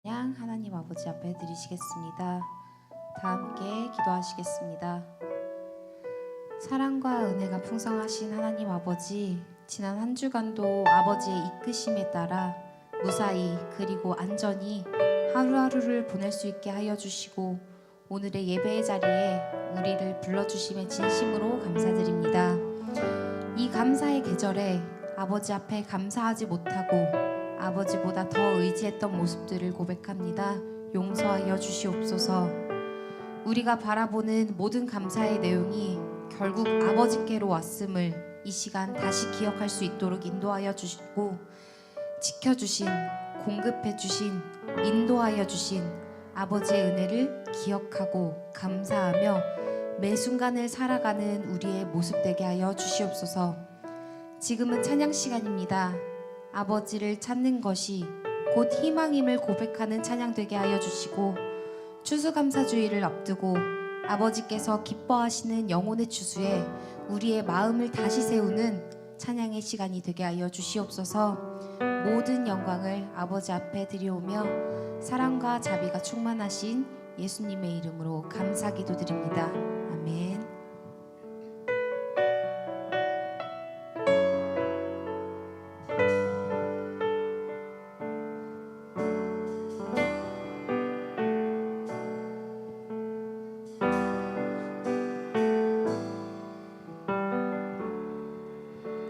하나님 아버지 앞에 드리시겠습니다. 다 함께 기도하시겠습니다. 사랑과 은혜가 풍성하신 하나님 아버지, 지난 한 주간도 아버지의 이끄심에 따라 무사히 그리고 안전히 하루하루를 보낼 수 있게 하여 주시고 오늘의 예배의 자리에 우리를 불러주심에 진심으로 감사드립니다. 이 감사의 계절에 아버지 앞에 감사하지 못하고 아버지보다 더 의지했던 모습들을 고백합니다. 용서하여 주시옵소서. 우리가 바라보는 모든 감사의 내용이 결국 아버지께로 왔음을 이 시간 다시 기억할 수 있도록 인도하여 주시고, 지켜주신, 공급해 주신, 인도하여 주신 아버지의 은혜를 기억하고 감사하며 매 순간을 살아가는 우리의 모습 되게 하여 주시옵소서. 지금은 찬양 시간입니다. 아버지를 찾는 것이 곧 희망임을 고백하는 찬양 되게 하여 주시고, 추수감사주의를 앞두고 아버지께서 기뻐하시는 영혼의 추수에 우리의 마음을 다시 세우는 찬양의 시간이 되게 하여 주시옵소서. 모든 영광을 아버지 앞에 드리오며 사랑과 자비가 충만하신 예수님의 이름으로 감사 기도드립니다. 아멘.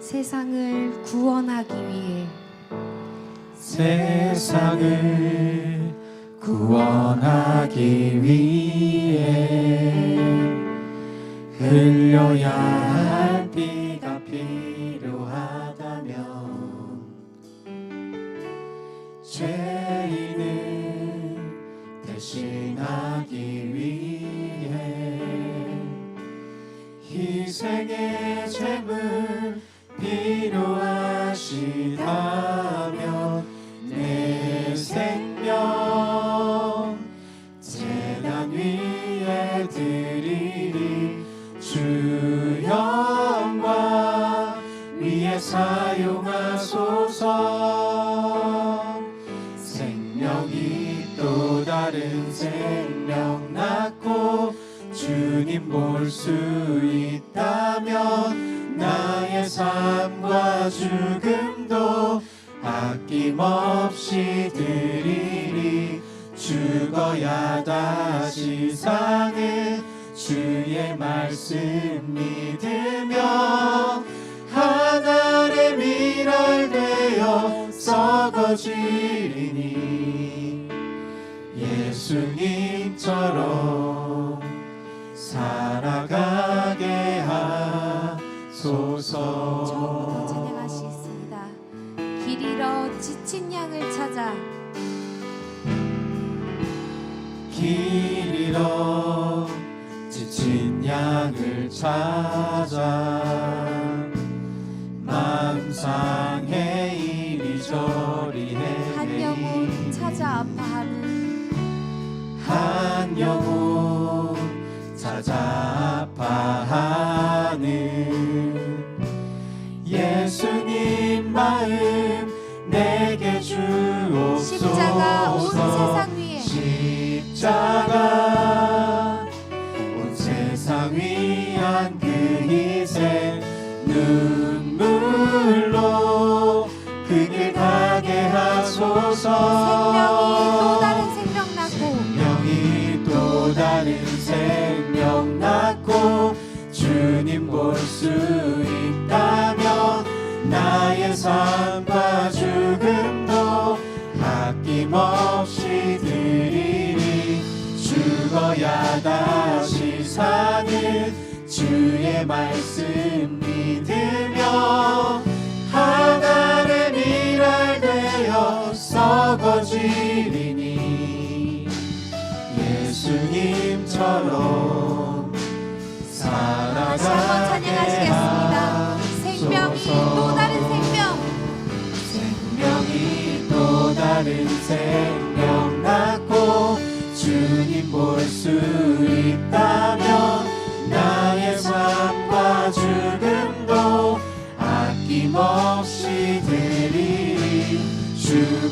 세상을 구원하기 위해 세상을 구원하기 위해 흘려야 할 피가 필요하다면 죄인을 대신하기 위해 희생의 제물 필요하시다면 내 생명 제단 위에 드리리. 주 영광 위에 사용하소서. 생명이 또 다른 생명 낳고 주님 볼 수 있다면 나의 삶과 죽음도 아낌없이 드리리. 죽어야 다시 사는 주의 말씀 믿으며 하늘의 미랄 되어 썩어지리니 예수님처럼 살아가게 하소서. 처음부터 찬양하시겠습니다. 길 잃어 지친 양을 찾아 길 잃어 지친 양을 찾아 마음 상해 이리저리 한 영혼 찾아 아파하는 한 영혼 찾아 아파하는 예수님 마음 내게 주옵소서. 십자가 온 세상 위에 십자가 온 세상 위한 그 희생 눈물로 그 길 가게 하소서. 생명이 또 다른 생명 낳고 주님 볼 수 있다면 나의 삶과 죽음도 아낌없이 드리리. 죽어야 다시 사는 주의 말씀 믿으며 하늘의 미랄 되어 썩어지리니 예수님처럼 다시 한번 찬양하시겠습니다. 생명이 또 다른 생명, 생명이 또 다른 생명 낳고 주님 볼 수 있다면 나의 삶과 죽음도 아낌없이 드리리.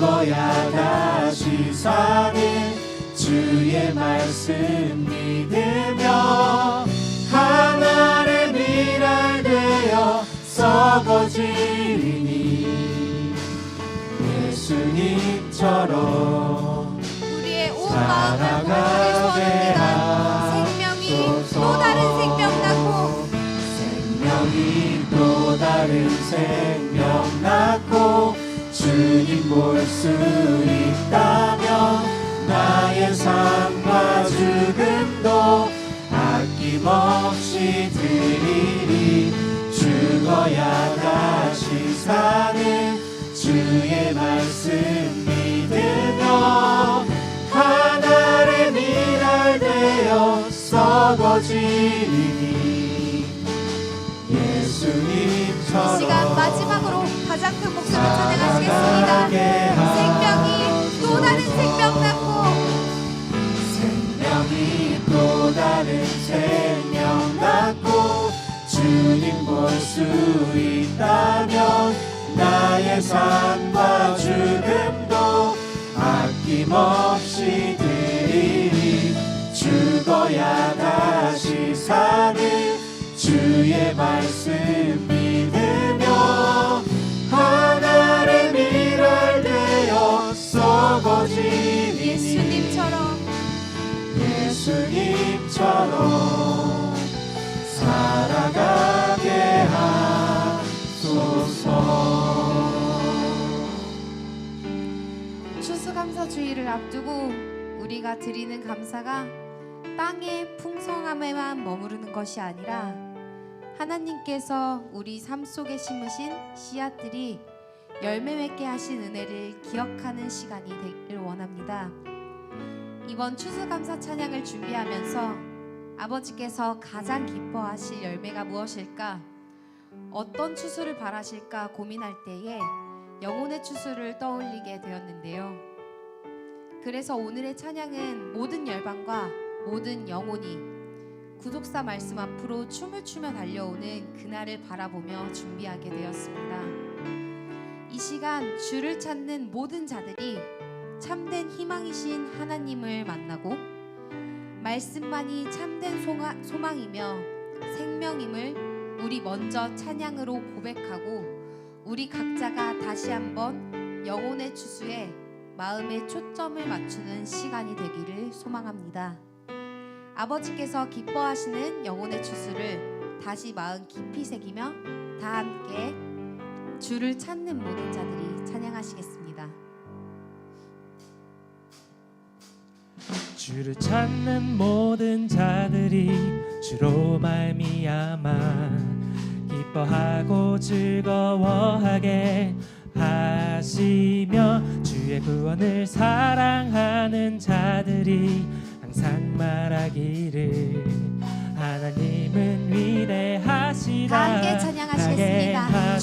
죽어야 다시 사는 주의 말씀 믿으며 하늘의 미랄 되어 썩어지리니 예수님처럼 우리의 온 마음을 고백을 소원합니다. 생명이 또 다른 생명 낳고 생명이 또 다른 생명 낳고 주님 볼 수 있다면 나의 삶과 죽음도 아낌없이 드리리 죽어야 다시 사는 주의 말씀 믿으며 하늘의 미랄 되어 썩어지리니 예수님처럼 이 시간 마지막으로 가장 큰 목소리로 찬양하시겠습니다. 생명이 또 다른 생명 낳고 생명이 또 다른 생명 낳고 주님 볼 수 있다면 나의 삶과 죽음도 아낌없이 드리리 죽어야 다시 사는 주의 말씀 믿으며 하늘의 미랄 되어 썩어지리니 예수님처럼 살아가게 하소서. 추수감사주의를 앞두고 우리가 드리는 감사가 땅의 풍성함에만 머무르는 것이 아니라 하나님께서 우리 삶 속에 심으신 씨앗들이 열매 맺게 하신 은혜를 기억하는 시간이 되길 원합니다. 이번 추수감사 찬양을 준비하면서 아버지께서 가장 기뻐하실 열매가 무엇일까? 어떤 추수를 바라실까 고민할 때에 영혼의 추수를 떠올리게 되었는데요. 그래서 오늘의 찬양은 모든 열방과 모든 영혼이 구속사 말씀 앞으로 춤을 추며 달려오는 그날을 바라보며 준비하게 되었습니다. 이 시간 주를 찾는 모든 자들이 참된 희망이신 하나님을 만나고 말씀만이 참된 소망이며 생명임을 우리 먼저 찬양으로 고백하고 우리 각자가 다시 한번 영혼의 추수에 마음의 초점을 맞추는 시간이 되기를 소망합니다. 아버지께서 기뻐하시는 영혼의 추수를 다시 마음 깊이 새기며 다 함께 주를 찾는 모든 자들이 찬양하시겠습니다. 주를 찾는 모든 자들이 주로 말미암아 기뻐하고 즐거워하게 하시며 주의 구원을 사랑하는 자들이 항상 말하기를 하나님은 위대하시다. 다 함께 찬양하시겠습니다.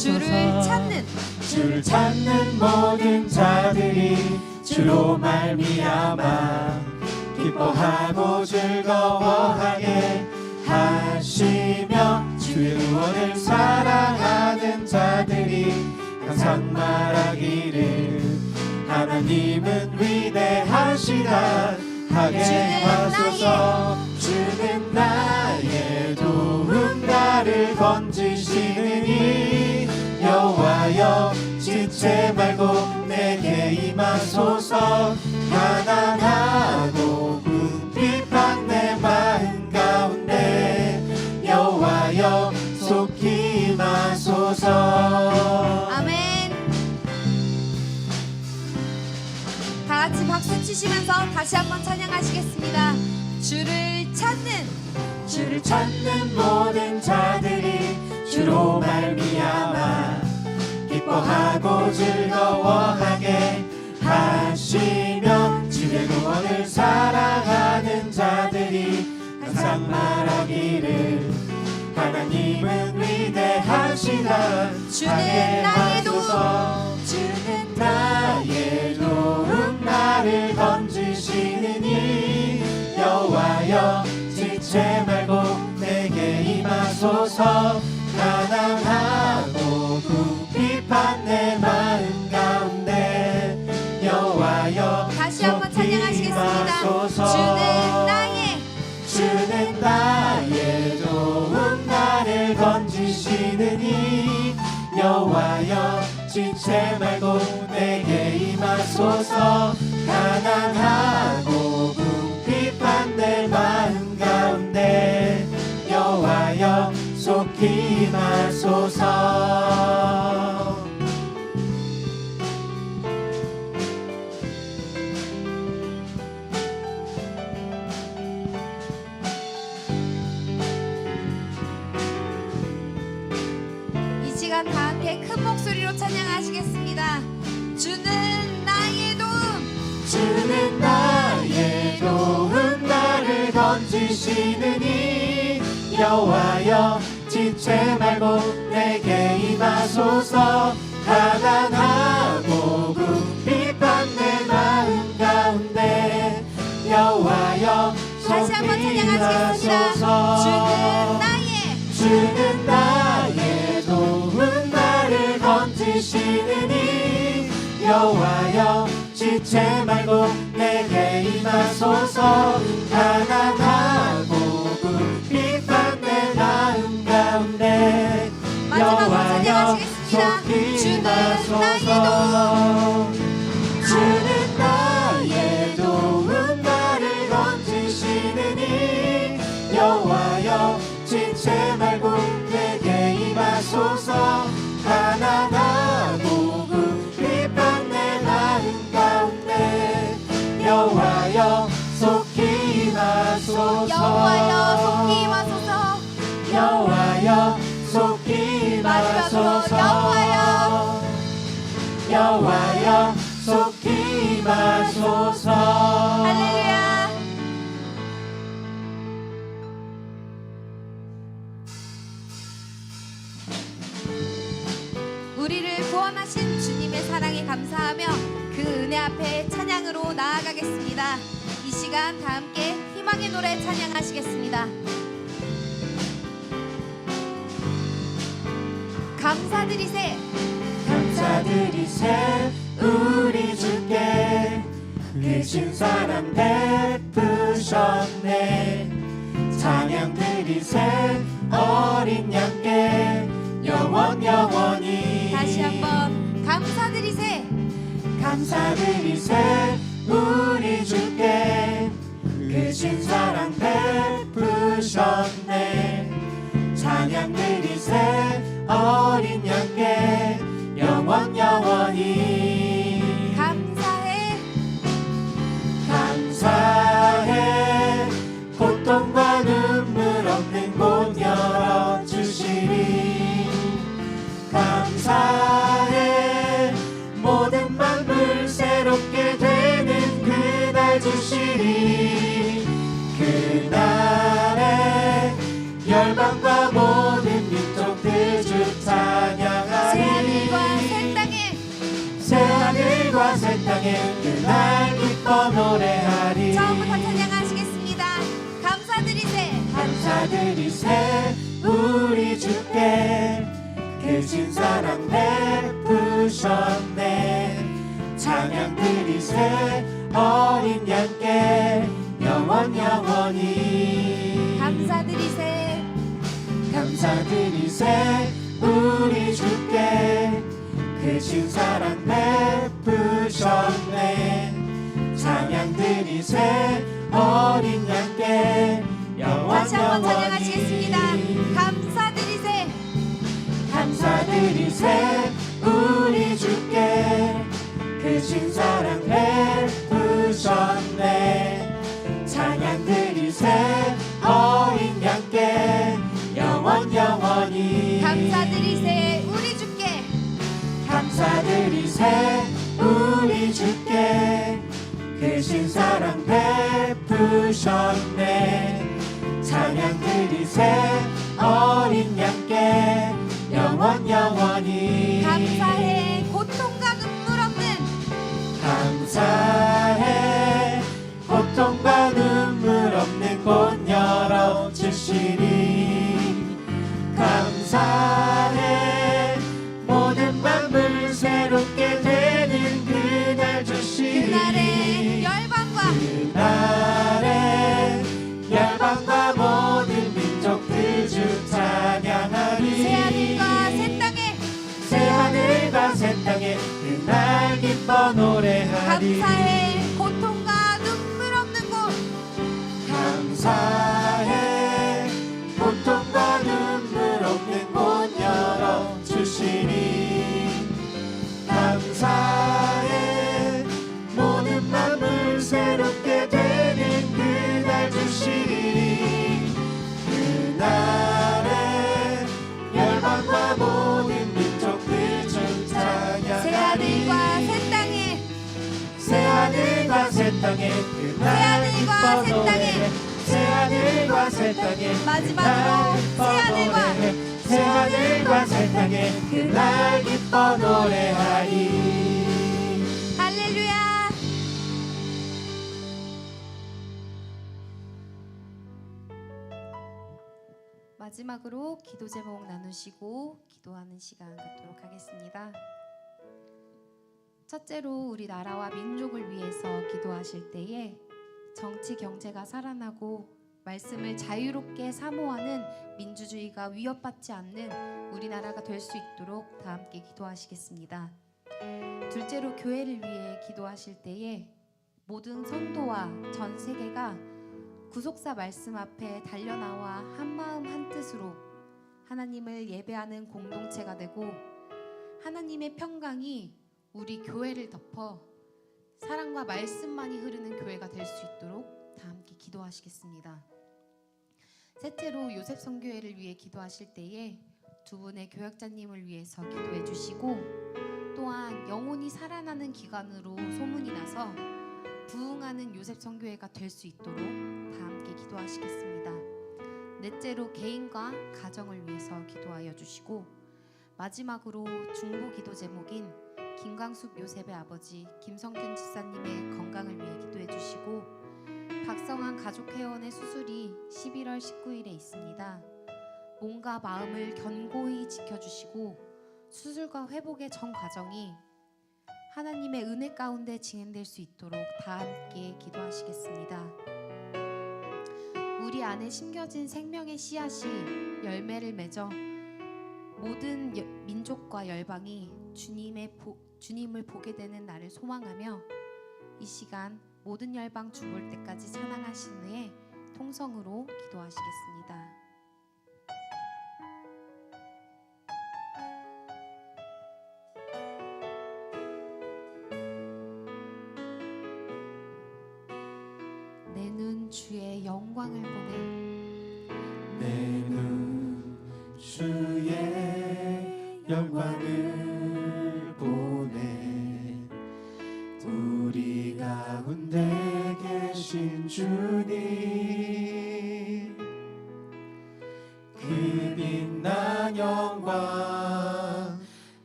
주를 찾는 모든 자들이 주로 말미암아 기뻐하고 즐거워하게 하시며 주의 구원을 사랑하는 자들이 항상 말하기를 하나님은 위대하시다 하게 하소서. 주는 나의 도움 나를 건지시느니 여호와여 지체 말고 내게 임하소서. 가난하고 궁핍한 내 마음 가운데 여호와여 속히 임하소서. 아멘. 다 같이 박수 치시면서 다시 한번 찬양하시겠습니다. 주를 찾는 모든 자들이 주로 말미암아 기뻐하고 즐거워하게 하시며 주의 구원을 사랑하는 자들이 항상 말하기를 하나님은 위대하시다 주는 나의 도움. 주는 나의 도움 나를 건지시느니 여호와여 지체 말고 내게 임하소서. 가난하고 궁핍한 내 마음 가운데 여호와여 다시 한번 찬양하시겠습니다. 임하소서. 주는 나의 도움 나를 건지시느니 여호와여 지체 말고 내게 임하소서. 가난하고 궁핍한 내 마음 가운데 여호와여 속히 임하소서. 이 시간 다 함께 큰 목소리로 찬양하시겠습니다. 주는 나의 도움, 주는 나의 도움 나를 건지시느니 여호와여 지체 말고 내게 임하소서. 가난하고 궁핍한 내 마음 가운데 여호와여 다시 한번 속히 찬양하시겠습니다. 임하소서. 주는 나의 도움 나를 건지시느니 여호와여 지체 말고 내게 임하소서. 가난하고 궁핍한 내 마음 가운데 마지막으로 여호와여 찬양하시겠습니다. 속히 주는 나의 임하소서. 주는 나의 도움 나를 건지시느니 여호와여 지체 말고 내게 임하소서. 가난하고 궁핍한 내 마음 가운데 여호와여 속히 임하소서. 여호와여 속히 임하소서. 여호와여 속히 임하소서. 여호와여 속히 임하소서. 할렐루야. 우리를 구원하신 주님의 사랑에 감사하며 그 은혜 앞에 찬양으로 나아가겠습니다. 이 시간 다 함께 희망의 노래 찬양하시겠습니다. 감사드리세, 감사드리세 우리 주께 크신 사랑 베푸셨네. 찬양드리세 어린 양께 영원히. 다시 한번 감사드리세, 감사드리세 우리 주께 크신 사랑 베푸셨네. 찬양드리세 어린 양께 영원히. 감사해 고통과 눈물 없는 곳 열어주시리. 감사해 모든 만물 새롭게 되는 그날 주시리. 그날에 열방과 모든 민족들 주 찬양하리. 새하늘과 새 땅에 그날 기뻐 노래하리. 처음부터 찬양하시겠습니다. 감사드리세 우리 주께 크신 사랑 베푸셨네. 찬양드리세 어린 양께 영원히. 감사드리세 우리 주께 크신 사랑 베푸셨네. 찬양드리세 어린 양께 다시 한번 찬양하시겠습니다. 영원히. 감사드리세 우리 주께 크신 사랑 베푸셨네. 찬양드리세 어린 양께 영원히. 감사드리세 우리 주께 감사드리세 우리 주께 크신 사랑 베푸셨네. 찬양드리세 어린 양께 영원히. 감사해 고통과 눈물 없는 감사해 고통과 눈물 없는 곳 열어주시리. 감사해 모든 만물 새롭게 되는 그날 주시리. 그날의 열방과 그날에 열방과 모든 민족들 주 찬양하리. 새하늘과 새 땅에 새하늘과 새 땅에 그날 기뻐 노래하리. 감사해 고통과 눈물 없는 곳 감사해 고통과 눈물 없는 곳 열어주시니. 감사해 모든 만물 새롭게 되는 그날 주시니. 그날에 열방과 모든 민족들 주 찬양하리. 새하늘과 새 땅에 새하늘과 새 땅에 그날 새하늘과 새 땅에 새하늘과 새 땅에 마지막으로 새하늘과 새하늘과 새 땅에 그날 기뻐 노래하리. 할렐루야. 마지막으로 기도 제목 나누시고 기도하는 시간 갖도록 하겠습니다. 첫째로 우리 나라와 민족을 위해서 기도하실 때에 정치 경제가 살아나고 말씀을 자유롭게 사모하는 민주주의가 위협받지 않는 우리나라가 될 수 있도록 다 함께 기도하시겠습니다. 둘째로 교회를 위해 기도하실 때에 모든 성도와 전 세계가 구속사 말씀 앞에 달려나와 한마음 한뜻으로 하나님을 예배하는 공동체가 되고 하나님의 평강이 우리 교회를 덮어 사랑과 말씀만이 흐르는 교회가 될 수 있도록 다 함께 기도하시겠습니다. 셋째로 요셉 선교회를 위해 기도하실 때에 두 분의 교역자님을 위해서 기도해 주시고 또한 영혼이 살아나는 기관으로 소문이 나서 부흥하는 요셉 선교회가 될 수 있도록 다 함께 기도하시겠습니다. 넷째로 개인과 가정을 위해서 기도하여 주시고 마지막으로 중보 기도 제목인 김광숙 요셉의 아버지 김성균 집사님의 건강을 위해 기도해 주시고 박성환 가족회원의 수술이 11월 19일에 있습니다. 몸과 마음을 견고히 지켜주시고 수술과 회복의 전 과정이 하나님의 은혜 가운데 진행될 수 있도록 다 함께 기도하시겠습니다. 우리 안에 심겨진 생명의 씨앗이 열매를 맺어 모든 민족과 열방이 주님을 보게 되는 날을 소망하며 이 시간 모든 열방 주볼 때까지 찬양하신 후에 통성으로 기도하시겠습니다. 내 눈 주의 영광을 보내 내 눈 주의 영광을 보내 우리 가운데 계신 주님 그 빛난 영광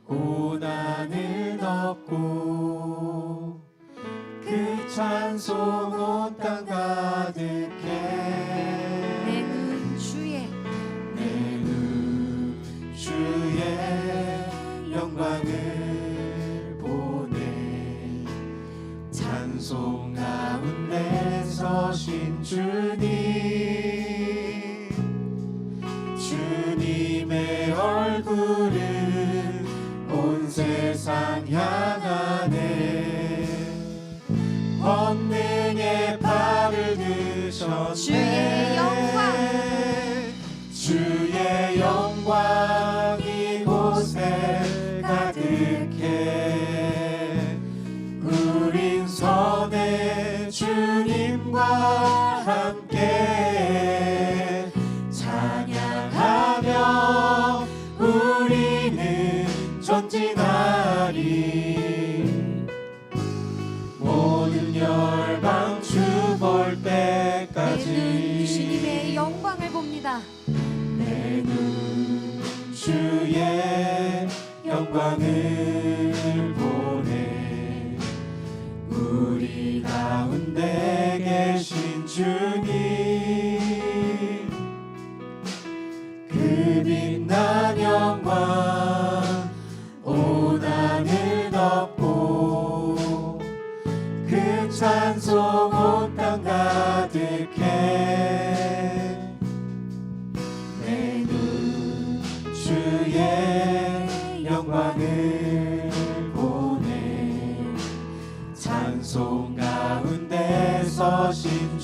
온 하늘 덮고 그 찬송 온 땅 가득해 내 눈 주의 내 눈 주의 영광을 보내 찬송 가운데 서신 주님 주님의 얼굴을 온 세상 향하네 권능의 발을 드셨네 주의 영광 주의 영광 이곳에 가득해 우린 선의 주님과 함께 찬양하며 우리는 전진하리 모든 열방 주볼 내 때까지 눈 주님의 영광을 봅니다. 내 눈 주의 영광을 보내 우리 가운데 계신 주님 그 빛난 영광 온 하늘 덮고 그 큰 찬송 온 땅 가득해 내 눈 주의 영광을 보네 찬송 가운데 서신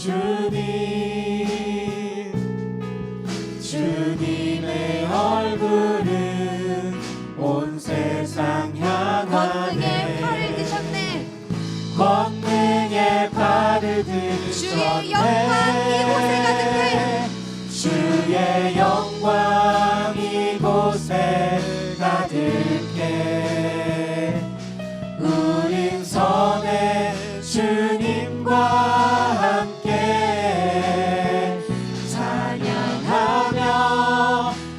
주님의 얼굴은 온 세상 권능의 향하네 팔을 드셨네 권능의 팔을 드셨네 주의 영광 이곳에 가득해 주의 영광 이곳에 가득해 우린 선의 주님과 함께 찬양하며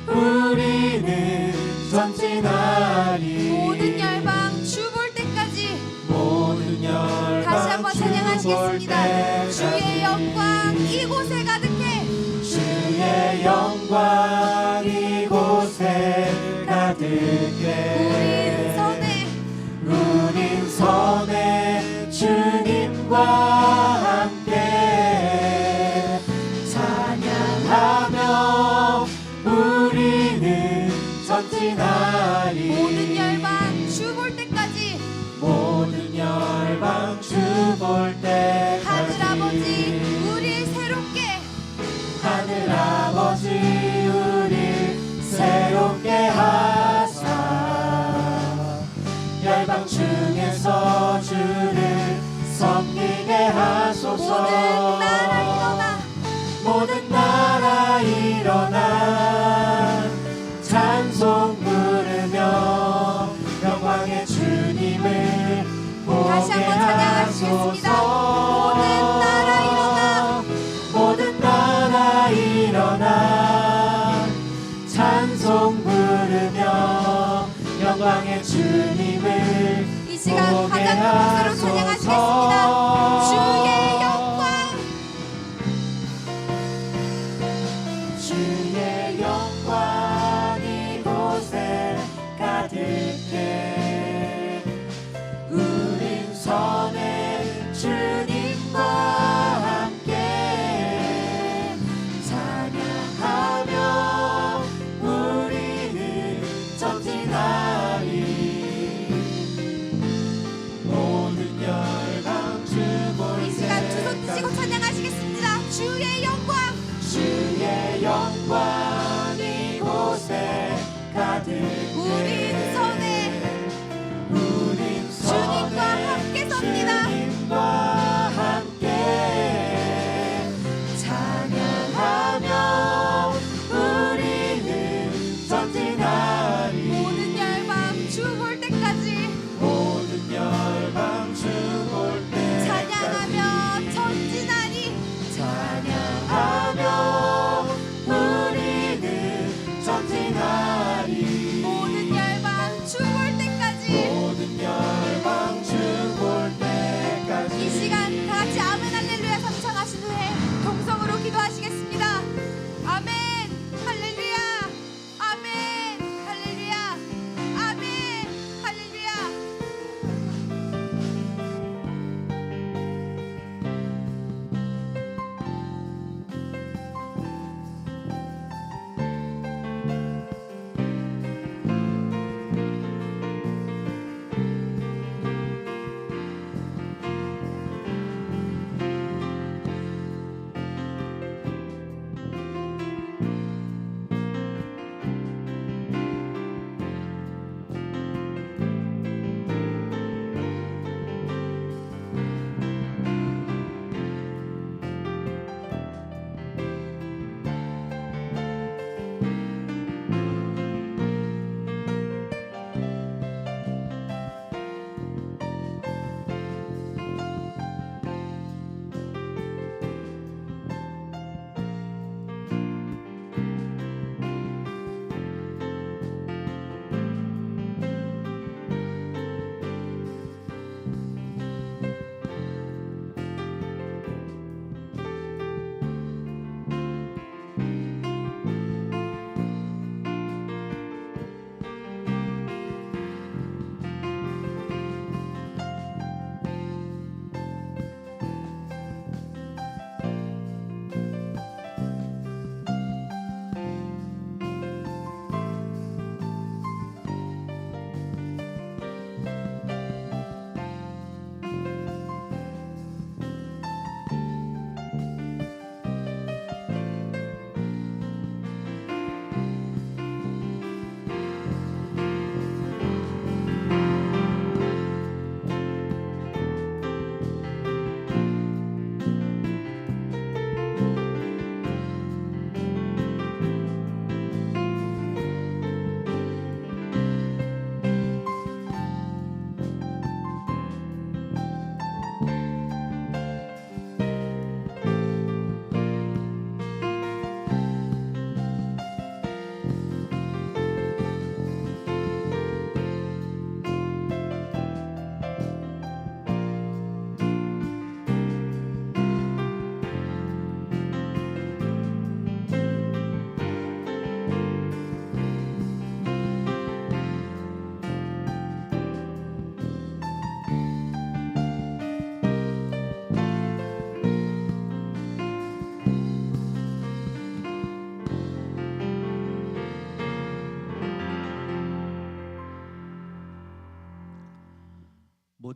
우리는 전진하리 모든 열방 주 볼 때까지 모든 열방 다시 한번 찬양하시겠습니다. 주의 영광 이곳에 가득해 주의 영광 이곳에 가득해 우린 선의 주님과 함께 찬양하며 우리는 전진하리 모든 열방 주 볼 때까지 모든 열방 주 볼 때까지 하늘 아버지 우리 새롭게 하늘 아버지 우리 새롭게 하사 열방 중에서 주를 섬기게 하소서 모든 나라 일어나 찬송 부르며 영광의 주님을 다시 보게 한번 찬양하시겠습니다. 하소서 모든 나라 일어나 찬송 부르며 영광의 주님을 이 시간 보게 가장 큰 목소리로 찬양하시겠습니다. 주의 영광 주의 영광 이곳에 가득해 우린 선의 주님과 함께 찬양하며 우리는 전진하리 모든 열방 주 볼 이 시간 두 손 드시고 찬양하시겠습니다. 주의 영광 주의 영광 이곳에 가득해 우린 선의 주님과 함께 섭니다. 주님과 함께 찬양하며 우리는 전진하리 모든 열방 주 볼 때까지 모든 열방 주 볼 때까지 찬양하며 전진하리 찬양하며 우리는 전진하리 모든 열방 주 볼 때까지 모든 열방 주 볼 때까지 이 시간 다 같이 아멘 할렐루야 삼창하신 후에 동성으로 기도하시겠습니다. 아멘 할렐루야 아멘 할렐루야 아멘 할렐루야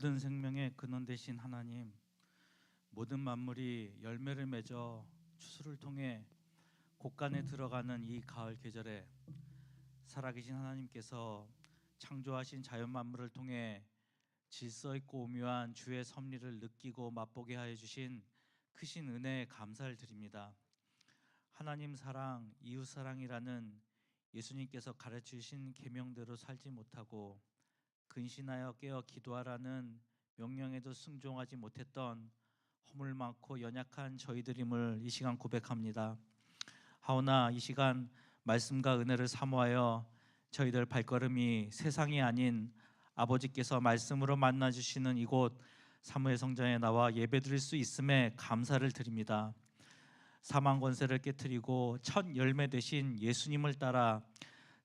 모든 생명의 근원 되신 하나님, 모든 만물이 열매를 맺어 추수를 통해 곡간에 들어가는 이 가을 계절에 살아계신 하나님께서 창조하신 자연 만물을 통해 질서 있고 오묘한 주의 섭리를 느끼고 맛보게 하여 주신 크신 은혜에 감사를 드립니다. 하나님 사랑, 이웃 사랑이라는 예수님께서 가르치신 계명대로 살지 못하고 근신하여 깨어 기도하라는 명령에도 순종하지 못했던 허물 많고 연약한 저희들임을 이 시간 고백합니다. 하오나 이 시간 말씀과 은혜를 사모하여 저희들 발걸음이 세상이 아닌 아버지께서 말씀으로 만나주시는 이곳 사무엘 성전에 나와 예배드릴 수 있음에 감사를 드립니다. 사망 권세를 깨트리고 첫 열매 되신 예수님을 따라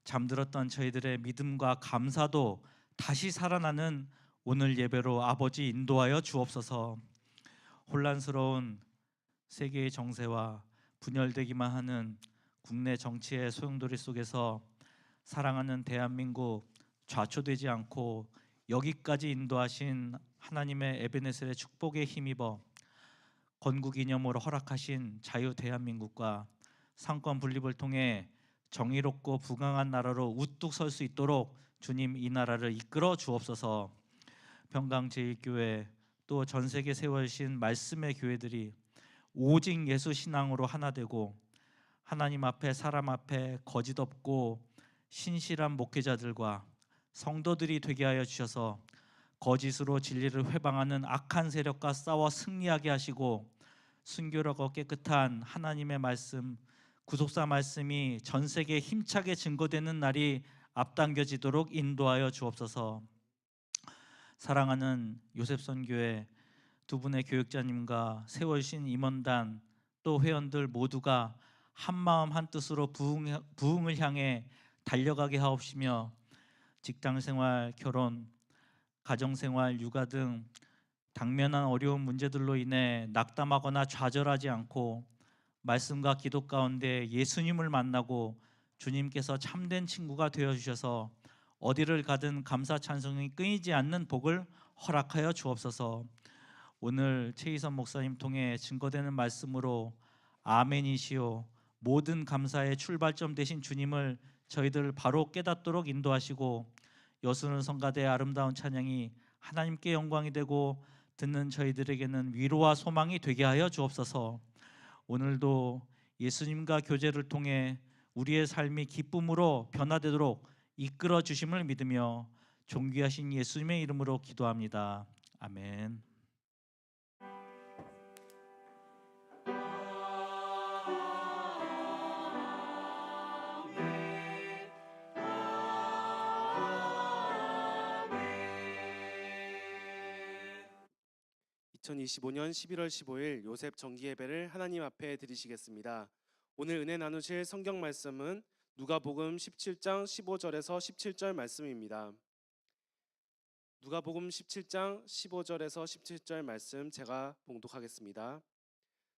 잠들었던 저희들의 믿음과 감사도 다시 살아나는 오늘 예배로 아버지 인도하여 주옵소서. 혼란스러운 세계의 정세와 분열되기만 하는 국내 정치의 소용돌이 속에서 사랑하는 대한민국 좌초되지 않고 여기까지 인도하신 하나님의 에베네셀의 축복에 힘입어 건국기념으로 허락하신 자유 대한민국과 상권 분립을 통해 정의롭고 부강한 나라로 우뚝 설 수 있도록 주님 이 나라를 이끌어 주옵소서. 평강제일교회 또 전 세계 세워주신 말씀의 교회들이 오직 예수 신앙으로 하나 되고 하나님 앞에 사람 앞에 거짓 없고 신실한 목회자들과 성도들이 되게 하여 주셔서 거짓으로 진리를 회방하는 악한 세력과 싸워 승리하게 하시고 순결하고 깨끗한 하나님의 말씀, 구속사 말씀이 전 세계에 힘차게 증거되는 날이 앞당겨지도록 인도하여 주옵소서. 사랑하는 요셉선교회 두 분의 교육자님과 세월신 임원단 또 회원들 모두가 한마음 한뜻으로 부흥을 향해 달려가게 하옵시며 직장생활, 결혼, 가정생활, 육아 등 당면한 어려운 문제들로 인해 낙담하거나 좌절하지 않고 말씀과 기도 가운데 예수님을 만나고 주님께서 참된 친구가 되어주셔서 어디를 가든 감사 찬송이 끊이지 않는 복을 허락하여 주옵소서. 오늘 최희선 목사님 통해 증거되는 말씀으로 아멘이시오 모든 감사의 출발점 되신 주님을 저희들 바로 깨닫도록 인도하시고 여수는 성가대의 아름다운 찬양이 하나님께 영광이 되고 듣는 저희들에게는 위로와 소망이 되게 하여 주옵소서. 오늘도 예수님과 교제를 통해 우리의 삶이 기쁨으로 변화되도록 이끌어 주심을 믿으며 존귀하신 예수님의 이름으로 기도합니다. 아멘. (2025년 11월 15일) 요셉 정기예배를 하나님 앞에 드리시겠습니다. 오늘 은혜 나누실 성경 말씀은 누가복음 17장 15절에서 17절 말씀입니다. 누가복음 17장 15절에서 17절 말씀 제가 봉독하겠습니다.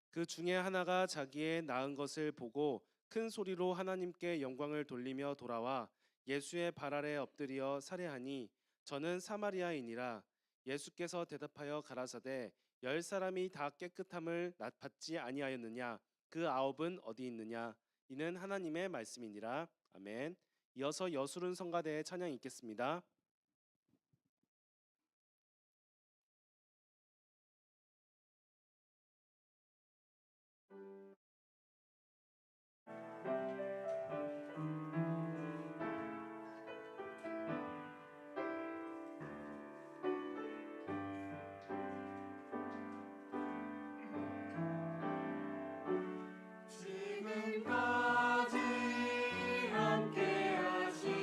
그 중에 하나가 자기의 낳은 것을 보고 큰 소리로 하나님께 영광을 돌리며 돌아와 예수의 발 아래 엎드려 살해하니 저는 사마리아인이라. 예수께서 대답하여 가라사대 10사람이 다 깨끗함을 받지 아니하였느냐? 그 9은 어디 있느냐? 이는 하나님의 말씀이니라. 아멘. 이어서 여수른 성가대의 찬양 있겠습니다. 지금까지 함께하신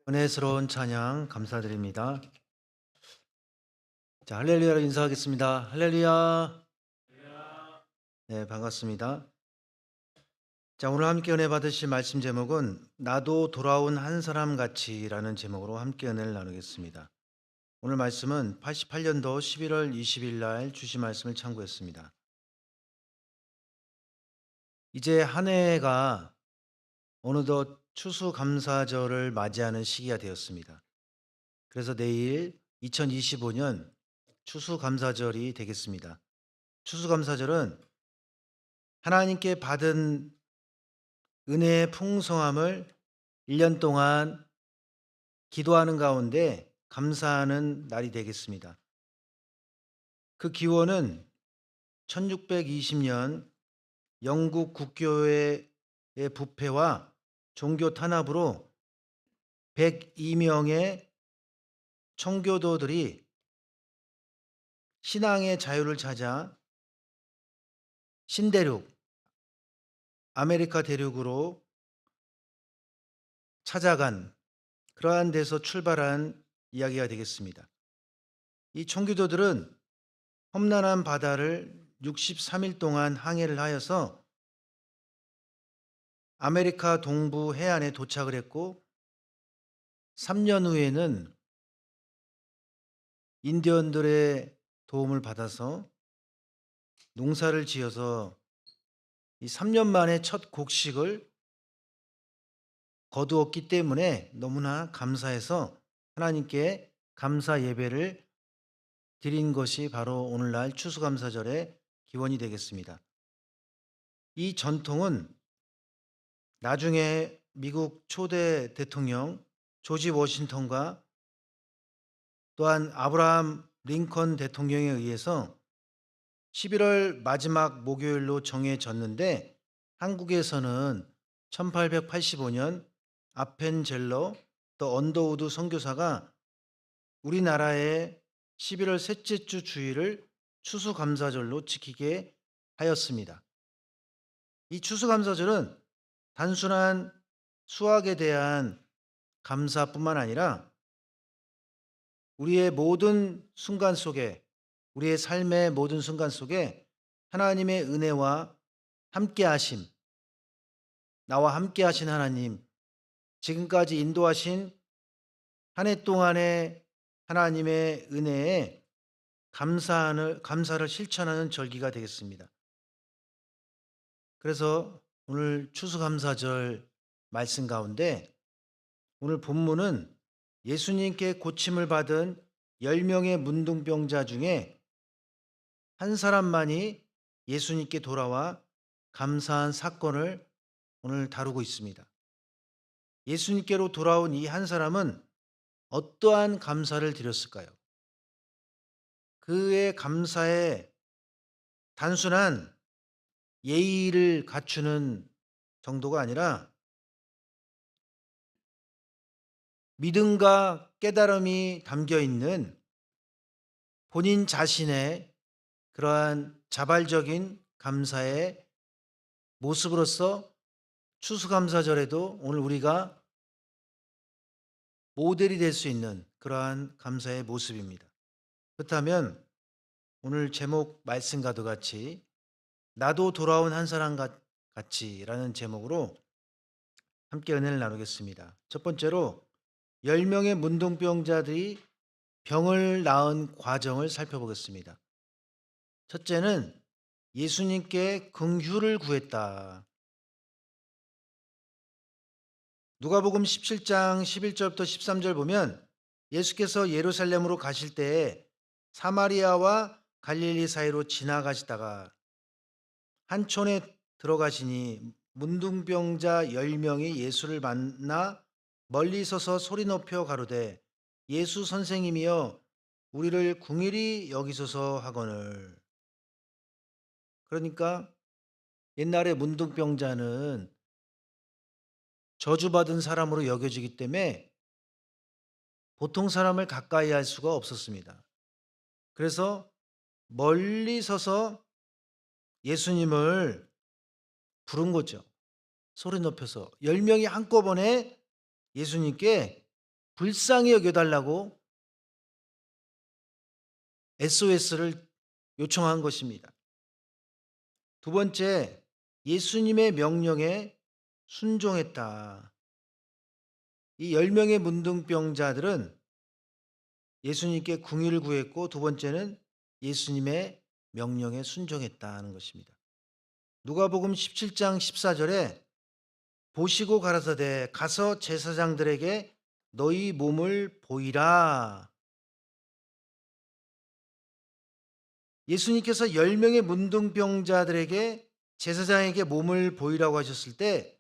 은혜스러운 찬양 감사드립니다. 자, 할렐루야로 인사하겠습니다. 할렐루야. 네, 반갑습니다. 자, 오늘 함께 은혜 받으실 말씀 제목은 나도 돌아온 한 사람 같이라는 제목으로 함께 은혜를 나누겠습니다. 오늘 말씀은 88년도 11월 20일 날 주신 말씀을 참고했습니다. 이제 한 해가 어느덧 추수감사절을 맞이하는 시기가 되었습니다. 그래서 내일 2025년 추수감사절이 되겠습니다. 추수감사절은 하나님께 받은 은혜의 풍성함을 1년 동안 기도하는 가운데 감사하는 날이 되겠습니다. 그 기원은 1620년 영국 국교회의 부패와 종교 탄압으로 102명의 청교도들이 신앙의 자유를 찾아 신대륙, 아메리카 대륙으로 찾아간 그러한 데서 출발한 이야기가 되겠습니다. 이 청교도들은 험난한 바다를 63일 동안 항해를 하여서 아메리카 동부 해안에 도착을 했고 3년 후에는 인디언들의 도움을 받아서 농사를 지어서 이 3년 만에 첫 곡식을 거두었기 때문에 너무나 감사해서 하나님께 감사 예배를 드린 것이 바로 오늘날 추수감사절의 기원이 되겠습니다. 이 전통은 나중에 미국 초대 대통령 조지 워싱턴과 또한 아브라함 링컨 대통령에 의해서 11월 마지막 목요일로 정해졌는데 한국에서는 1885년 아펜젤러 더 언더우드 선교사가 우리나라의 11월 셋째 주 주일을 추수감사절로 지키게 하였습니다. 이 추수감사절은 단순한 수확에 대한 감사뿐만 아니라 우리의 모든 순간 속에, 우리의 삶의 모든 순간 속에 하나님의 은혜와 함께하심, 나와 함께하신 하나님, 지금까지 인도하신 한 해 동안의 하나님의 은혜에 감사를 실천하는 절기가 되겠습니다. 그래서 오늘 추수감사절 말씀 가운데 오늘 본문은 예수님께 고침을 받은 10명의 문둥병자 중에 한 사람만이 예수님께 돌아와 감사한 사건을 오늘 다루고 있습니다. 예수님께로 돌아온 이 한 사람은 어떠한 감사를 드렸을까요? 그의 감사에 단순한 예의를 갖추는 정도가 아니라 믿음과 깨달음이 담겨 있는 본인 자신의 그러한 자발적인 감사의 모습으로서 추수감사절에도 오늘 우리가 모델이 될 수 있는 그러한 감사의 모습입니다. 그렇다면 오늘 제목 말씀과도 같이 나도 돌아온 한 사람 같이라는 제목으로 함께 은혜를 나누겠습니다. 첫 번째로 10명의 문둥병자들이 병을 나은 과정을 살펴보겠습니다. 첫째는 예수님께 긍휼을 구했다. 누가복음 17장 11절부터 13절 보면 예수께서 예루살렘으로 가실 때에 사마리아와 갈릴리 사이로 지나가시다가 한 촌에 들어가시니 문둥병자 10명이 예수를 만나 멀리 서서 소리 높여 가로되 예수 선생님이여 우리를 궁일이 여기소서 하거늘. 그러니까 옛날에 문둥병자는 저주받은 사람으로 여겨지기 때문에 보통 사람을 가까이 할 수가 없었습니다. 그래서 멀리 서서 예수님을 부른 거죠. 소리 높여서 10명이 한꺼번에 예수님께 불쌍히 여겨달라고 SOS를 요청한 것입니다. 두 번째, 예수님의 명령에 순종했다. 이 10명의 문둥병자들은 예수님께 궁의를 구했고, 두 번째는 예수님의 명령에 순종했다는 것입니다. 누가복음 17장 14절에 보시고 가라사대 가서 제사장들에게 너희 몸을 보이라. 예수님께서 10명의 문둥병자들에게 제사장에게 몸을 보이라고 하셨을 때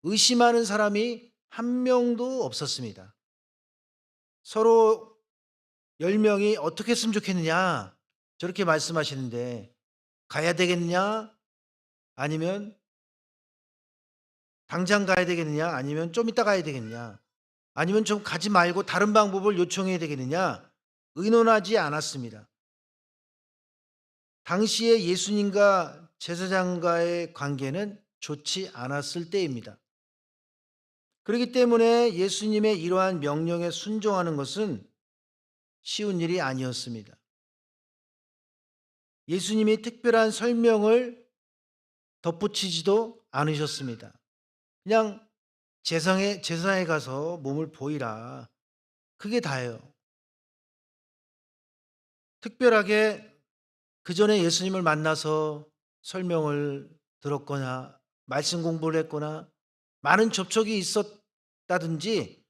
의심하는 사람이 한 명도 없었습니다. 서로 10명이 어떻게 했으면 좋겠느냐 저렇게 말씀하시는데 가야 되겠느냐 아니면 당장 가야 되겠느냐 아니면 좀 이따 가야 되겠느냐 아니면 좀 가지 말고 다른 방법을 요청해야 되겠느냐 의논하지 않았습니다. 당시에 예수님과 제사장과의 관계는 좋지 않았을 때입니다. 그렇기 때문에 예수님의 이러한 명령에 순종하는 것은 쉬운 일이 아니었습니다. 예수님이 특별한 설명을 덧붙이지도 않으셨습니다. 그냥 제사에 가서 몸을 보이라. 그게 다예요. 특별하게 그 전에 예수님을 만나서 설명을 들었거나 말씀 공부를 했거나 많은 접촉이 있었다든지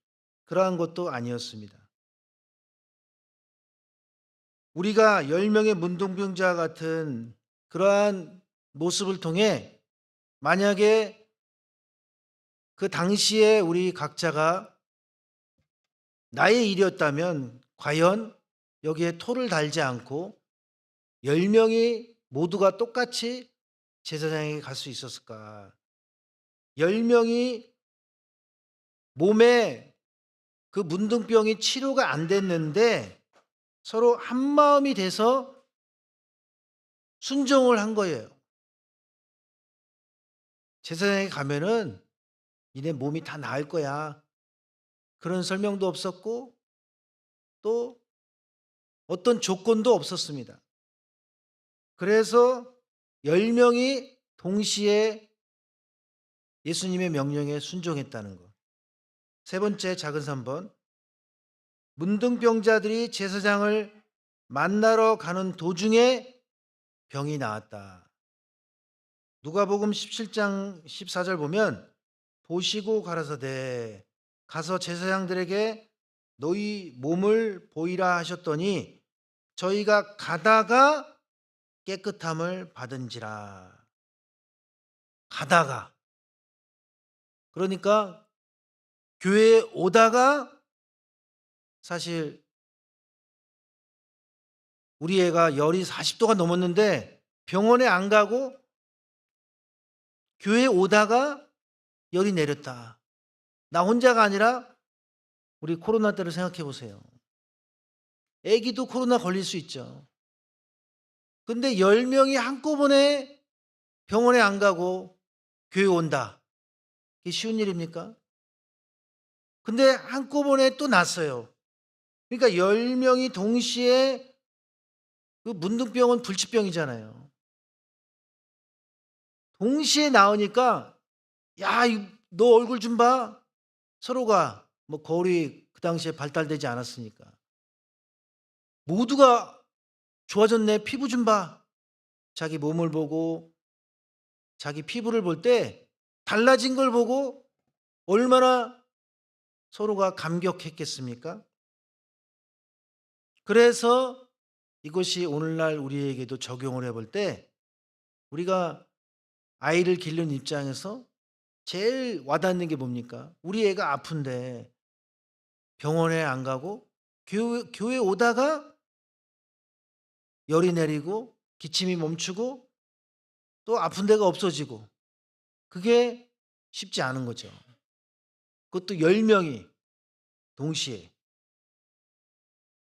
그러한 것도 아니었습니다. 우리가 10명의 문둥병자 같은 그러한 모습을 통해 만약에 그 당시에 우리 각자가 나의 일이었다면 과연 여기에 토를 달지 않고 10명이 모두가 똑같이 제사장에게 갈 수 있었을까? 10명이 몸에 그 문둥병이 치료가 안 됐는데 서로 한마음이 돼서 순종을 한 거예요. 제사장에 가면은 니네 몸이 다 나을 거야. 그런 설명도 없었고 또 어떤 조건도 없었습니다. 그래서 10명이 동시에 예수님의 명령에 순종했다는 것. 세 번째, 작은 3번. 문둥병자들이 제사장을 만나러 가는 도중에 병이 나았다. 누가복음 17장 14절 보면 보시고 가라사대 가서 제사장들에게 너희 몸을 보이라 하셨더니 저희가 가다가 깨끗함을 받은지라. 가다가. 그러니까 교회에 오다가 사실 우리 애가 열이 40도가 넘었는데 병원에 안 가고 교회에 오다가 열이 내렸다. 나 혼자가 아니라 우리 코로나 때를 생각해 보세요. 애기도 코로나 걸릴 수 있죠. 근데 10명이 한꺼번에 병원에 안 가고 교회 온다. 이게 쉬운 일입니까? 근데 한꺼번에 또 났어요. 그러니까 10명이 동시에 그 문둥병은 불치병이잖아요. 동시에 나오니까 야, 너 얼굴 좀 봐. 서로가 뭐 거울이 그 당시에 발달되지 않았으니까. 모두가 좋아졌네. 피부 좀 봐. 자기 몸을 보고 자기 피부를 볼 때 달라진 걸 보고 얼마나 서로가 감격했겠습니까? 그래서 이것이 오늘날 우리에게도 적용을 해볼 때 우리가 아이를 기르는 입장에서 제일 와닿는 게 뭡니까? 우리 애가 아픈데 병원에 안 가고 교회 오다가 열이 내리고 기침이 멈추고 또 아픈 데가 없어지고 그게 쉽지 않은 거죠. 그것도 10명이 동시에.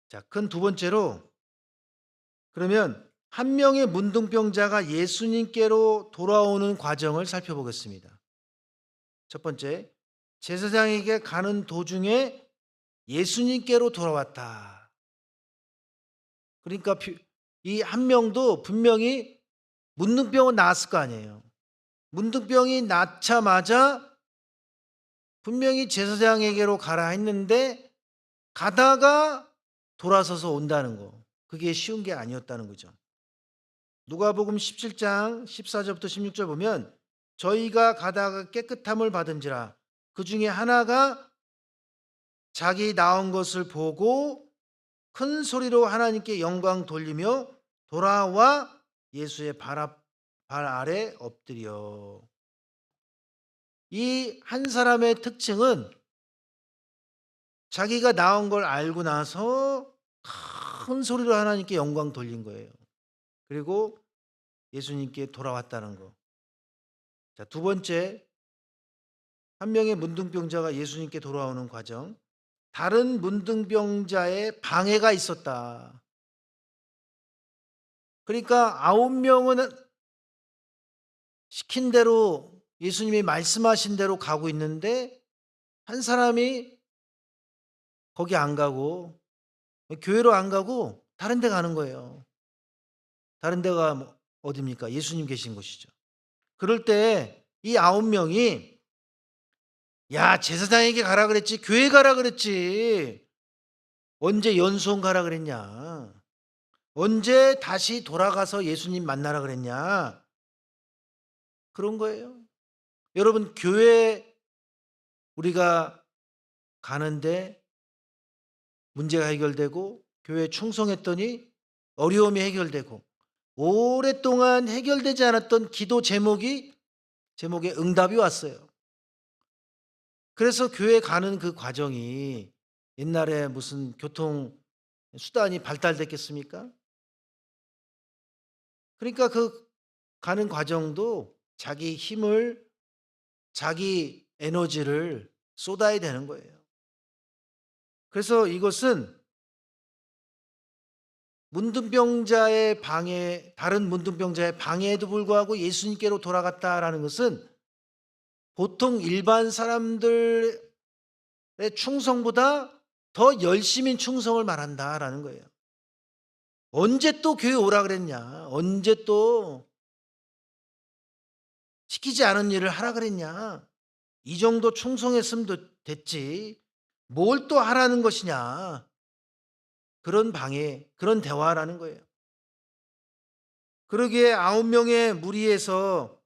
자, 큰 두 번째로 그러면 한 명의 문둥병자가 예수님께로 돌아오는 과정을 살펴보겠습니다. 첫 번째, 제사장에게 가는 도중에 예수님께로 돌아왔다. 그러니까 이 한 명도 분명히 문둥병은 나았을 거 아니에요. 문둥병이 낫자마자 분명히 제사장에게로 가라 했는데 가다가 돌아서서 온다는 거. 그게 쉬운 게 아니었다는 거죠. 누가복음 17장 14절부터 16절 보면 저희가 가다가 깨끗함을 받은지라 그 중에 하나가 자기 나온 것을 보고 큰 소리로 하나님께 영광 돌리며 돌아와 예수의 발 아래 엎드려. 이 한 사람의 특징은 자기가 나온 걸 알고 나서 큰 소리로 하나님께 영광 돌린 거예요. 그리고 예수님께 돌아왔다는 거. 자, 두 번째, 한 명의 문둥병자가 예수님께 돌아오는 과정. 다른 문둥병자의 방해가 있었다. 그러니까 9명은 시킨 대로 예수님이 말씀하신 대로 가고 있는데 한 사람이 거기 안 가고 교회로 안 가고 다른 데 가는 거예요. 다른 데가 어디입니까? 예수님 계신 곳이죠. 그럴 때 이 9명이 야, 제사장에게 가라 그랬지, 교회 가라 그랬지, 언제 연수원 가라 그랬냐, 언제 다시 돌아가서 예수님 만나라 그랬냐, 그런 거예요. 여러분, 교회 우리가 가는데 문제가 해결되고 교회에 충성했더니 어려움이 해결되고 오랫동안 해결되지 않았던 기도 제목에 응답이 왔어요. 그래서 교회 가는 그 과정이 옛날에 무슨 교통 수단이 발달됐겠습니까? 그러니까 그 가는 과정도 자기 힘을, 자기 에너지를 쏟아야 되는 거예요. 그래서 이것은 문둥병자의 방해, 다른 문둥병자의 방해에도 불구하고 예수님께로 돌아갔다라는 것은 보통 일반 사람들의 충성보다 더 열심인 충성을 말한다라는 거예요. 언제 또 교회 오라 그랬냐? 언제 또 시키지 않은 일을 하라 그랬냐? 이 정도 충성했으면 됐지. 뭘 또 하라는 것이냐? 그런 방해, 그런 대화라는 거예요. 그러기에 9명의 무리에서,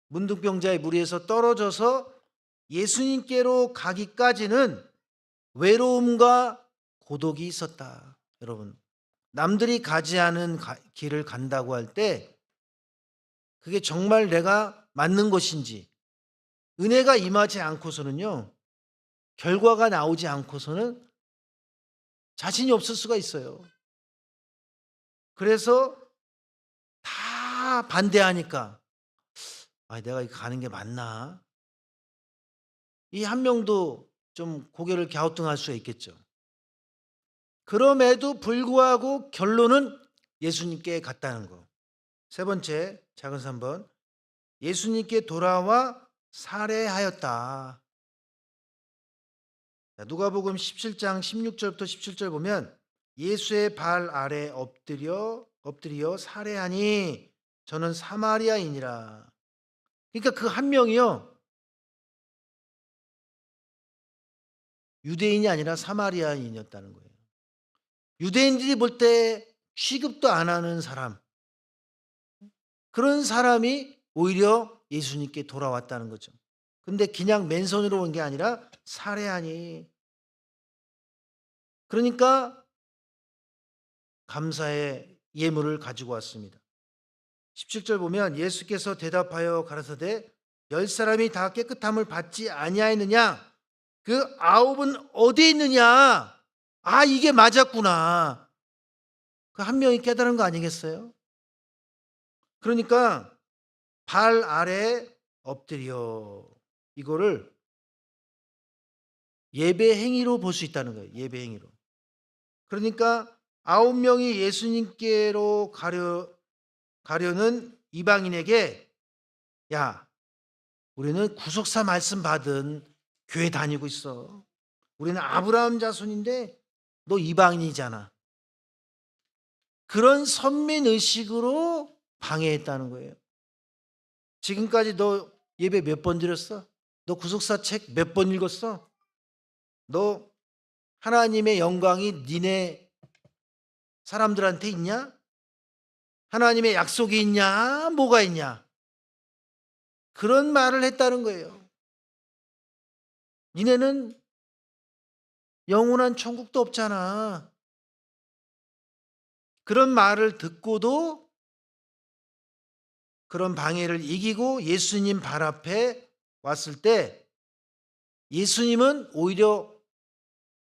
문둥병자의 무리에서 떨어져서 예수님께로 가기까지는 외로움과 고독이 있었다. 여러분, 남들이 가지 않은 길을 간다고 할 때 그게 정말 내가 맞는 것인지, 은혜가 임하지 않고서는요, 결과가 나오지 않고서는 자신이 없을 수가 있어요. 그래서 다 반대하니까 내가 가는 게 맞나? 이 한 명도 좀 고개를 갸우뚱할 수 있겠죠. 그럼에도 불구하고 결론은 예수님께 갔다는 거. 세 번째, 작은 3번, 예수님께 돌아와 살해하였다. 누가복음 17장 16절부터 17절 보면 예수의 발 아래 엎드려 살해하니 저는 사마리아인이라. 그러니까 그 한 명이요, 유대인이 아니라 사마리아인이었다는 거예요. 유대인들이 볼 때 취급도 안 하는 사람, 그런 사람이 오히려 예수님께 돌아왔다는 거죠. 근데 그냥 맨손으로 온 게 아니라 살해하니. 그러니까 감사의 예물을 가지고 왔습니다. 17절 보면 예수께서 대답하여 가라사대 10사람이 다 깨끗함을 받지 아니하였느냐? 그 9은 어디 있느냐? 이게 맞았구나. 그 한 명이 깨달은 거 아니겠어요? 그러니까 발 아래 엎드려, 이거를 예배 행위로 볼 수 있다는 거예요. 예배 행위로. 그러니까 9명이 예수님께로 가려는 이방인에게, 야, 우리는 구속사 말씀 받은 교회 다니고 있어. 우리는 아브라함 자손인데 너 이방인이잖아. 그런 선민의식으로 방해했다는 거예요. 지금까지 너 예배 몇 번 드렸어? 너 구속사 책 몇 번 읽었어? 너 하나님의 영광이 니네 사람들한테 있냐? 하나님의 약속이 있냐? 뭐가 있냐? 그런 말을 했다는 거예요. 니네는 영원한 천국도 없잖아. 그런 말을 듣고도 그런 방해를 이기고 예수님 발 앞에 왔을 때 예수님은 오히려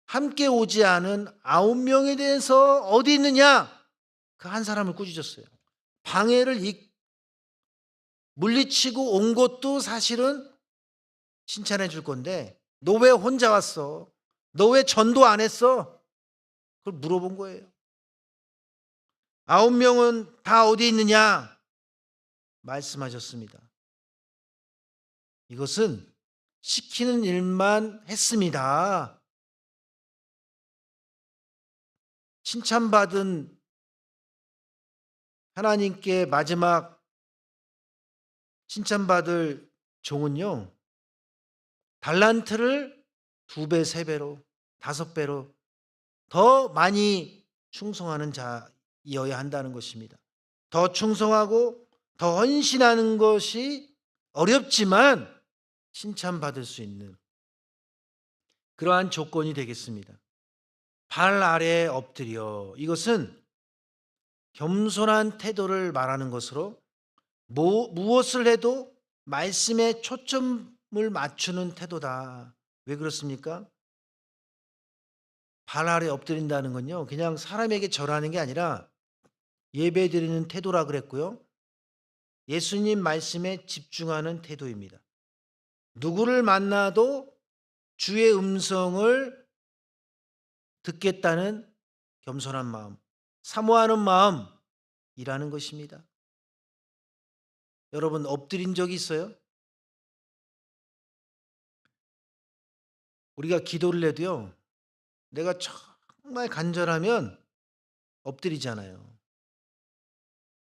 함께 오지 않은 9명에 대해서 어디 있느냐? 그 한 사람을 꾸짖었어요. 방해를 물리치고 온 것도 사실은 칭찬해 줄 건데 너 왜 혼자 왔어? 너 왜 전도 안 했어? 그걸 물어본 거예요. 9명은 다 어디 있느냐? 말씀하셨습니다. 이것은 시키는 일만 했습니다. 칭찬받은 하나님께 마지막 칭찬받을 종은요, 달란트를 2배, 3배로, 5배로 더 많이 충성하는 자이어야 한다는 것입니다. 더 충성하고 더 헌신하는 것이 어렵지만 칭찬받을 수 있는 그러한 조건이 되겠습니다. 발 아래에 엎드려. 이것은 겸손한 태도를 말하는 것으로 무엇을 해도 말씀에 초점을 맞추는 태도다. 왜 그렇습니까? 발 아래 엎드린다는 건요, 그냥 사람에게 절하는 게 아니라 예배드리는 태도라 그랬고요, 예수님 말씀에 집중하는 태도입니다. 누구를 만나도 주의 음성을 듣겠다는 겸손한 마음, 사모하는 마음이라는 것입니다. 여러분 엎드린 적이 있어요? 우리가 기도를 해도요, 내가 정말 간절하면 엎드리잖아요.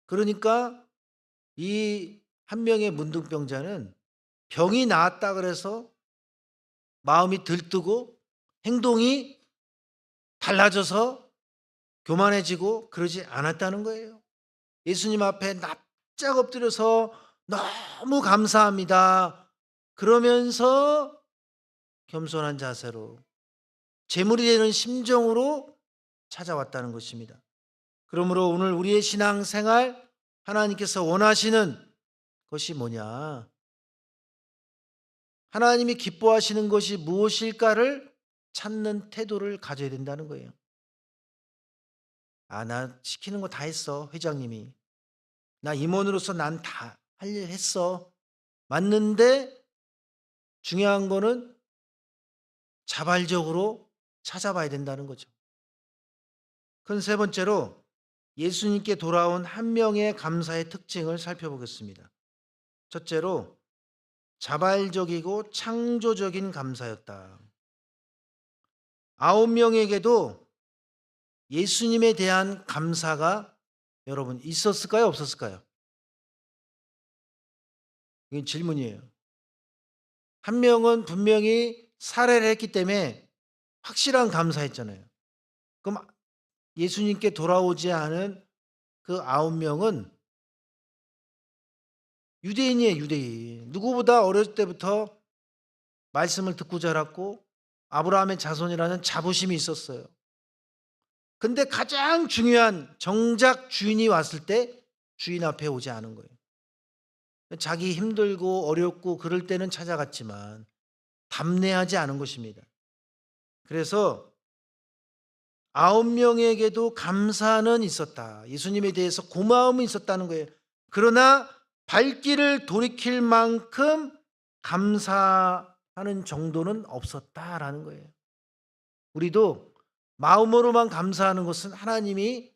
그러니까 이 한 명의 문둥병자는 병이 나았다 그래서 마음이 들뜨고 행동이 달라져서 교만해지고 그러지 않았다는 거예요. 예수님 앞에 납작 엎드려서 너무 감사합니다 그러면서 겸손한 자세로 제물이 되는 심정으로 찾아왔다는 것입니다. 그러므로 오늘 우리의 신앙생활 하나님께서 원하시는 것이 뭐냐? 하나님이 기뻐하시는 것이 무엇일까를 찾는 태도를 가져야 된다는 거예요. 나 시키는 거 다 했어, 회장님이. 나 임원으로서 난 다 할 일 했어. 맞는데 중요한 거는 자발적으로 찾아봐야 된다는 거죠. 그럼 세 번째로 예수님께 돌아온 한 명의 감사의 특징을 살펴보겠습니다. 첫째로 자발적이고 창조적인 감사였다. 9명에게도 예수님에 대한 감사가 여러분 있었을까요? 없었을까요? 이게 질문이에요. 한 명은 분명히 살해를 했기 때문에 확실한 감사했잖아요. 그럼 예수님께 돌아오지 않은 그 9명은 유대인이에요, 유대인. 누구보다 어렸을 때부터 말씀을 듣고 자랐고 아브라함의 자손이라는 자부심이 있었어요. 근데 가장 중요한 정작 주인이 왔을 때 주인 앞에 오지 않은 거예요. 자기 힘들고 어렵고 그럴 때는 찾아갔지만 담대하지 않은 것입니다. 그래서 9명에게도 감사는 있었다. 예수님에 대해서 고마움이 있었다는 거예요. 그러나 발길을 돌이킬 만큼 감사하는 정도는 없었다라는 거예요. 우리도 마음으로만 감사하는 것은 하나님이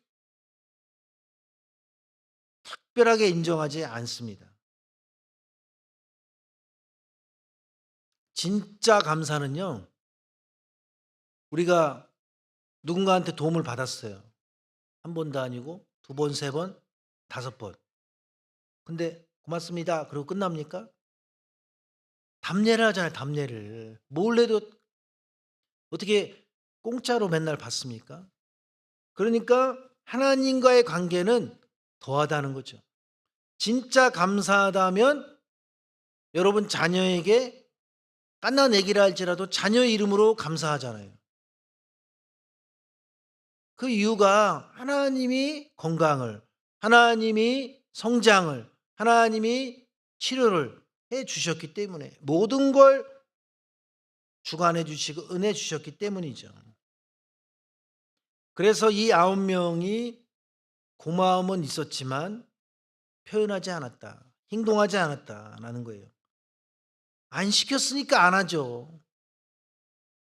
특별하게 인정하지 않습니다. 진짜 감사는요, 우리가 누군가한테 도움을 받았어요. 한 번도 아니고 두 번, 세 번, 다섯 번. 근데 고맙습니다. 그러고 끝납니까? 답례를 하잖아요. 답례를. 뭘 해도 어떻게 공짜로 맨날 받습니까? 그러니까 하나님과의 관계는 더하다는 거죠. 진짜 감사하다면 여러분 자녀에게 깐나내기라 할지라도 자녀 이름으로 감사하잖아요. 그 이유가 하나님이 건강을, 하나님이 성장을, 하나님이 치료를 해 주셨기 때문에, 모든 걸 주관해 주시고 은혜 주셨기 때문이죠. 그래서 이 9명이 고마움은 있었지만 표현하지 않았다, 행동하지 않았다라는 거예요. 안 시켰으니까 안 하죠.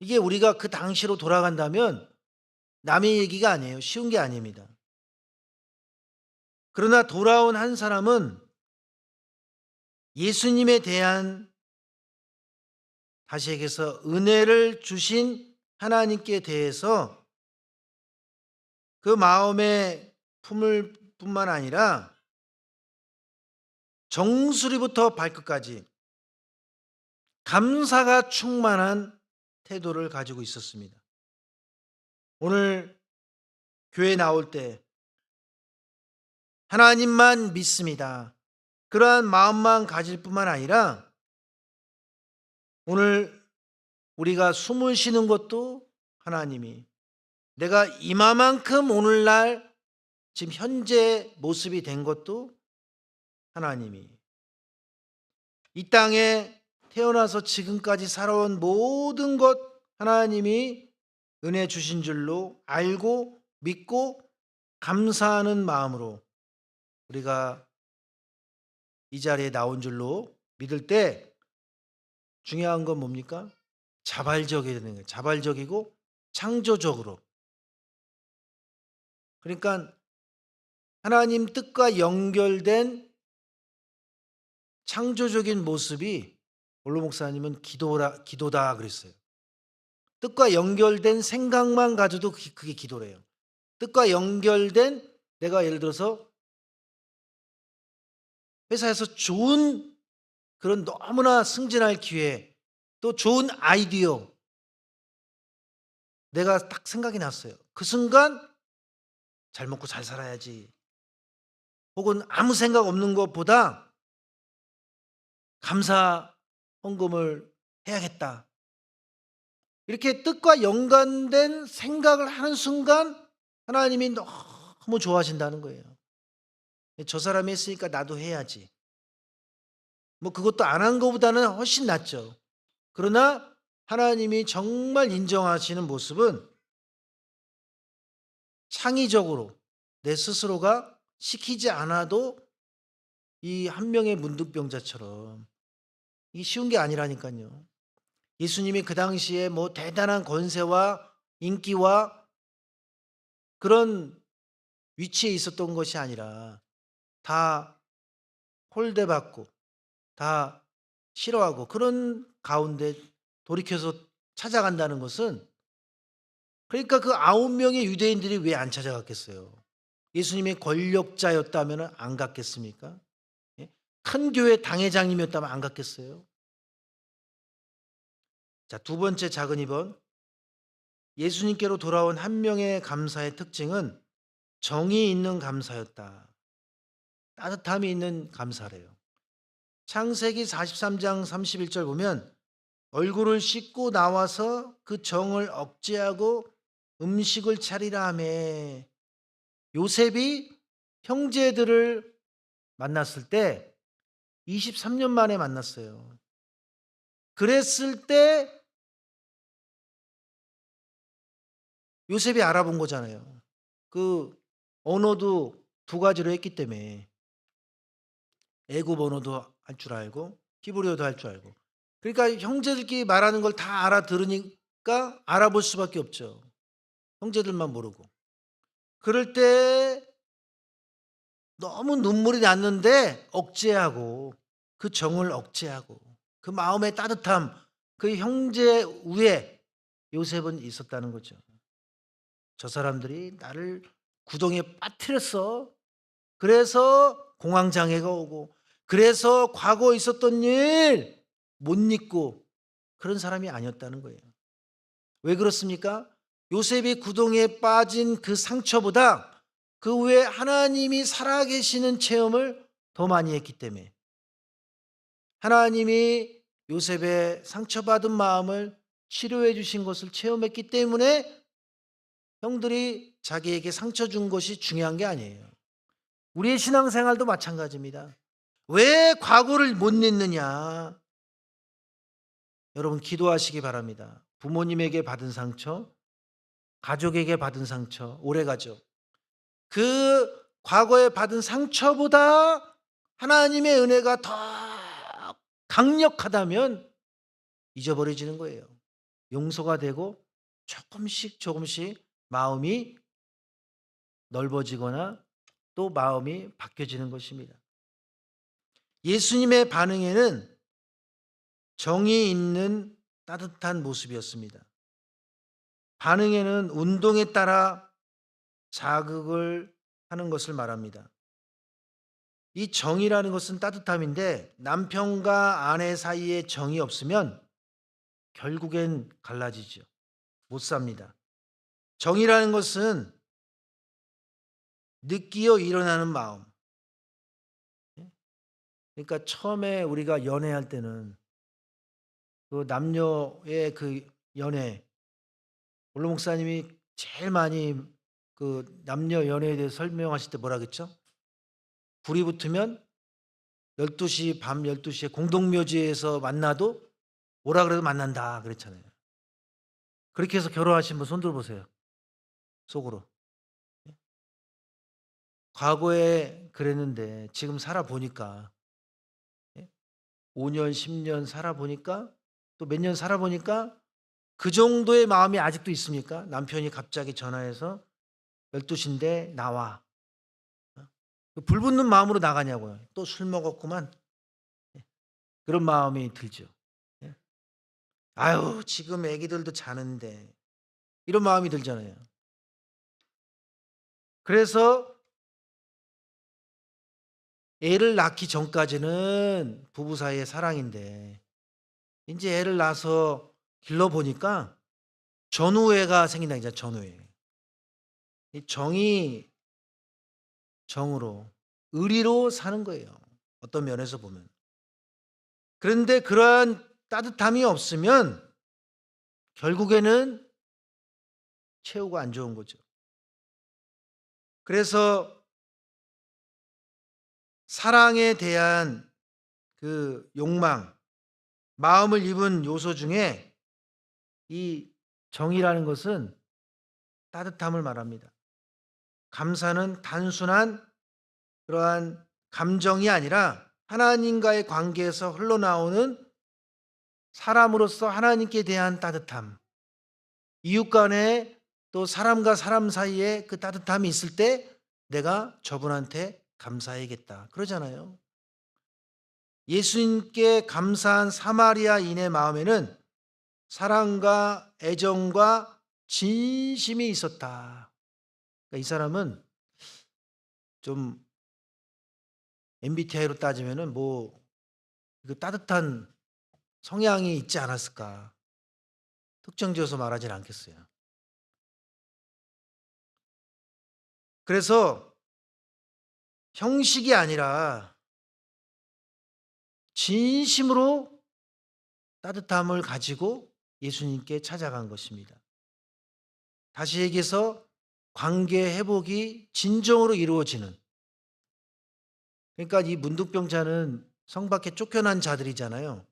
이게 우리가 그 당시로 돌아간다면 남의 얘기가 아니에요. 쉬운 게 아닙니다. 그러나 돌아온 한 사람은 예수님에 대한, 다시 얘기해서 은혜를 주신 하나님께 대해서 그 마음에 품을 뿐만 아니라 정수리부터 발끝까지 감사가 충만한 태도를 가지고 있었습니다. 오늘 교회 나올 때 하나님만 믿습니다, 그러한 마음만 가질 뿐만 아니라 오늘 우리가 숨을 쉬는 것도 하나님이, 내가 이마만큼 오늘날 지금 현재 모습이 된 것도 하나님이, 이 땅에 태어나서 지금까지 살아온 모든 것 하나님이 은혜 주신 줄로 알고 믿고 감사하는 마음으로 우리가 이 자리에 나온 줄로 믿을 때 중요한 건 뭡니까? 자발적이어야 되는 거예요. 자발적이고 창조적으로. 그러니까 하나님 뜻과 연결된 창조적인 모습이, 원로 목사님은 기도다 그랬어요. 뜻과 연결된 생각만 가져도 그게 기도래요. 뜻과 연결된, 내가 예를 들어서 회사에서 좋은 그런 너무나 승진할 기회, 또 좋은 아이디어 내가 딱 생각이 났어요. 그 순간 잘 먹고 잘 살아야지, 혹은 아무 생각 없는 것보다 감사 헌금을 해야겠다, 이렇게 뜻과 연관된 생각을 하는 순간 하나님이 너무 좋아하신다는 거예요. 저 사람이 했으니까 나도 해야지. 뭐 그것도 안 한 것보다는 훨씬 낫죠. 그러나 하나님이 정말 인정하시는 모습은 창의적으로 내 스스로가 시키지 않아도 이 한 명의 문득병자처럼, 이게 쉬운 게 아니라니까요. 예수님이 그 당시에 뭐 대단한 권세와 인기와 그런 위치에 있었던 것이 아니라 다 홀대받고 다 싫어하고 그런 가운데 돌이켜서 찾아간다는 것은, 그러니까 그 9명의 유대인들이 왜 안 찾아갔겠어요? 예수님의 권력자였다면 안 갔겠습니까? 예? 큰 교회 당회장님이었다면 안 갔겠어요? 자, 두 번째 작은 2번, 예수님께로 돌아온 한 명의 감사의 특징은 정이 있는 감사였다. 따뜻함이 있는 감사래요. 창세기 43장 31절 보면 얼굴을 씻고 나와서 그 정을 억제하고 음식을 차리라 하며, 요셉이 형제들을 만났을 때 23년 만에 만났어요. 그랬을 때 요셉이 알아본 거잖아요. 그 언어도 두 가지로 했기 때문에 애굽 언어도 할 줄 알고 히브리어도 할 줄 알고, 그러니까 형제들끼리 말하는 걸 다 알아들으니까 알아볼 수밖에 없죠. 형제들만 모르고. 그럴 때 너무 눈물이 났는데 억제하고, 그 정을 억제하고 그 마음의 따뜻함, 그 형제 위에 요셉은 있었다는 거죠. 저 사람들이 나를 구덩이에 빠뜨렸어. 그래서 공황장애가 오고, 그래서 과거에 있었던 일 못 잊고 그런 사람이 아니었다는 거예요. 왜 그렇습니까? 요셉이 구덩이에 빠진 그 상처보다 그 후에 하나님이 살아계시는 체험을 더 많이 했기 때문에, 하나님이 요셉의 상처받은 마음을 치료해 주신 것을 체험했기 때문에 형들이 자기에게 상처 준 것이 중요한 게 아니에요. 우리의 신앙생활도 마찬가지입니다. 왜 과거를 못 잊느냐? 여러분 기도하시기 바랍니다. 부모님에게 받은 상처, 가족에게 받은 상처 오래가죠. 그 과거에 받은 상처보다 하나님의 은혜가 더 강력하다면 잊어버려지는 거예요. 용서가 되고 조금씩 조금씩 마음이 넓어지거나 또 마음이 바뀌어지는 것입니다. 예수님의 반응에는 정이 있는 따뜻한 모습이었습니다. 반응에는 운동에 따라 자극을 하는 것을 말합니다. 이 정이라는 것은 따뜻함인데 남편과 아내 사이에 정이 없으면 결국엔 갈라지죠. 못 삽니다. 정이라는 것은 느끼어 일어나는 마음. 그러니까 처음에 우리가 연애할 때는 그 남녀의 그 연애, 원로 목사님이 제일 많이 그 남녀 연애에 대해서 설명하실 때 뭐라 그랬죠? 불이 붙으면 12시, 밤 12시에 공동묘지에서 만나도 뭐라 그래도 만난다 그랬잖아요. 그렇게 해서 결혼하신 분 손 들어보세요. 속으로. 과거에 그랬는데 지금 살아보니까 5년, 10년 살아보니까 또 몇 년 살아보니까 그 정도의 마음이 아직도 있습니까? 남편이 갑자기 전화해서 12시인데 나와. 불 붙는 마음으로 나가냐고요. 또 술 먹었구만. 그런 마음이 들죠. 아유, 지금 애기들도 자는데. 이런 마음이 들잖아요. 그래서 애를 낳기 전까지는 부부 사이의 사랑인데 이제 애를 낳아서 길러보니까 전우애가 생긴다니까, 전우애. 이 정이 정으로, 의리로 사는 거예요. 어떤 면에서 보면. 그런데 그러한 따뜻함이 없으면 결국에는 최후가 안 좋은 거죠. 그래서 사랑에 대한 그 욕망, 마음을 입은 요소 중에 이 정이라는 것은 따뜻함을 말합니다. 감사는 단순한 그러한 감정이 아니라 하나님과의 관계에서 흘러나오는 사람으로서 하나님께 대한 따뜻함, 이웃 간에 또 사람과 사람 사이에 그 따뜻함이 있을 때 내가 저분한테 감사해야겠다 그러잖아요. 예수님께 감사한 사마리아인의 마음에는 사랑과 애정과 진심이 있었다. 그러니까 이 사람은 좀 MBTI로 따지면은 뭐 그 따뜻한 성향이 있지 않았을까. 특정지어서 말하진 않겠어요. 그래서 형식이 아니라 진심으로 따뜻함을 가지고 예수님께 찾아간 것입니다. 다시 얘기해서 관계 회복이 진정으로 이루어지는, 그러니까 이 문득병자는 성 밖에 쫓겨난 자들이잖아요.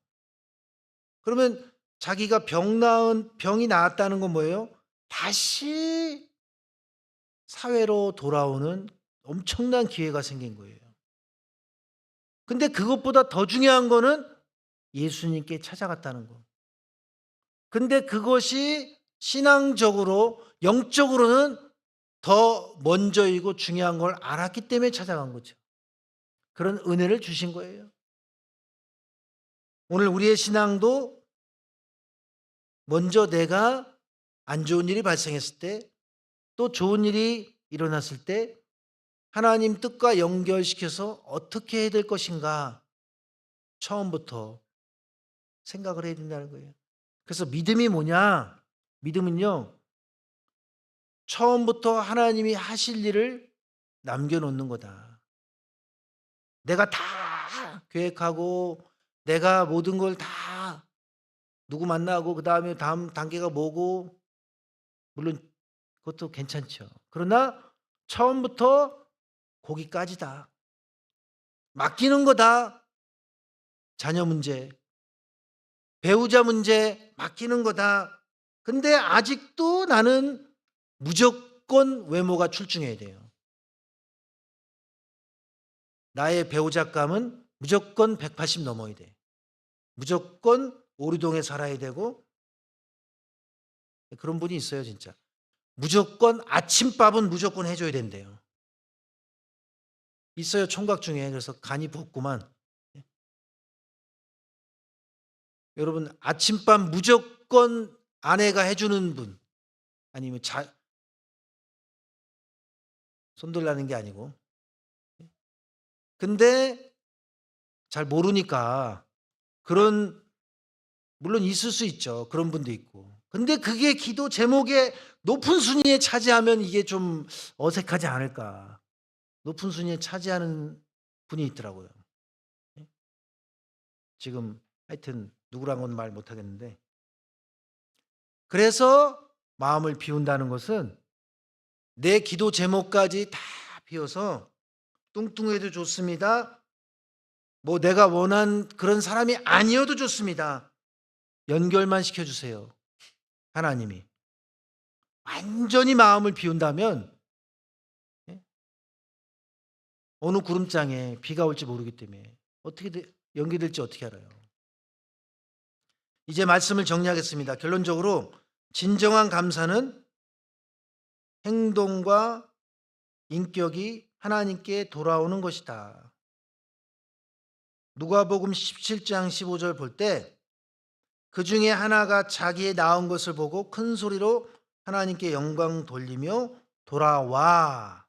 그러면 자기가 병이 나았다는 건 뭐예요? 다시 사회로 돌아오는 엄청난 기회가 생긴 거예요. 근데 그것보다 더 중요한 거는 예수님께 찾아갔다는 거. 근데 그것이 신앙적으로, 영적으로는 더 먼저이고 중요한 걸 알았기 때문에 찾아간 거죠. 그런 은혜를 주신 거예요. 오늘 우리의 신앙도 먼저 내가 안 좋은 일이 발생했을 때, 또 좋은 일이 일어났을 때 하나님 뜻과 연결시켜서 어떻게 해야 될 것인가 처음부터 생각을 해야 된다는 거예요. 그래서 믿음이 뭐냐? 믿음은요, 처음부터 하나님이 하실 일을 남겨놓는 거다. 내가 다 계획하고 내가 모든 걸 다 누구 만나고 그 다음에 다음 단계가 뭐고, 물론 그것도 괜찮죠. 그러나 처음부터 거기까지다. 맡기는 거다. 자녀 문제, 배우자 문제 맡기는 거다. 근데 아직도 나는 무조건 외모가 출중해야 돼요. 나의 배우자감은 무조건 180 넘어야 돼. 무조건 오리동에 살아야 되고, 그런 분이 있어요, 진짜. 무조건 아침밥은 무조건 해줘야 된대요. 있어요, 총각 중에. 그래서 간이 붓구만. 여러분, 아침밥 무조건 아내가 해주는 분, 아니면 손들라는 게 아니고, 근데 잘 모르니까 그런, 물론 있을 수 있죠. 그런 분도 있고. 근데 그게 기도 제목에 높은 순위에 차지하면 이게 좀 어색하지 않을까. 높은 순위에 차지하는 분이 있더라고요. 지금 하여튼 누구란 건 말 못하겠는데, 그래서 마음을 비운다는 것은 내 기도 제목까지 다 비워서, 뚱뚱해도 좋습니다. 뭐 내가 원한 그런 사람이 아니어도 좋습니다. 연결만 시켜주세요. 하나님이. 완전히 마음을 비운다면 어느 구름장에 비가 올지 모르기 때문에 어떻게 연결될지 어떻게 알아요. 이제 말씀을 정리하겠습니다. 결론적으로 진정한 감사는 행동과 인격이 하나님께 돌아오는 것이다. 누가복음 17장 15절 볼 때 그 중에 하나가 자기의 낳은 것을 보고 큰 소리로 하나님께 영광 돌리며 돌아왔다는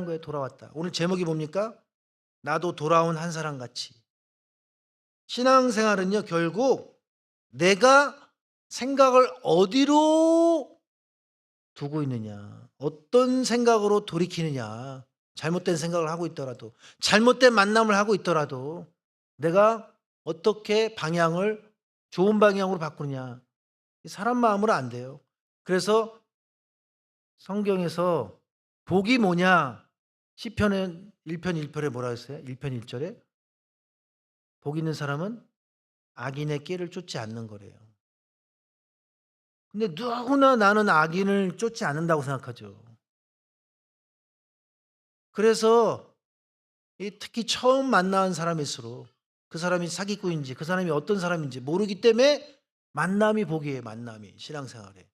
거예요. 돌아왔다. 오늘 제목이 뭡니까? 나도 돌아온 한 사람 같이. 신앙생활은요, 결국 내가 생각을 어디로 두고 있느냐, 어떤 생각으로 돌이키느냐, 잘못된 생각을 하고 있더라도, 잘못된 만남을 하고 있더라도 내가 어떻게 방향을 좋은 방향으로 바꾸느냐. 사람 마음으로 안 돼요. 그래서 성경에서 복이 뭐냐, 시편은 1편 1절에 뭐라 했어요? 1편 1절에 복 있는 사람은 악인의 꾀를 쫓지 않는 거래요. 근데 누구나 나는 악인을 쫓지 않는다고 생각하죠. 그래서 특히 처음 만난 사람일수록 그 사람이 사기꾼인지 그 사람이 어떤 사람인지 모르기 때문에 만남이 복이에요. 만남이 신앙생활에.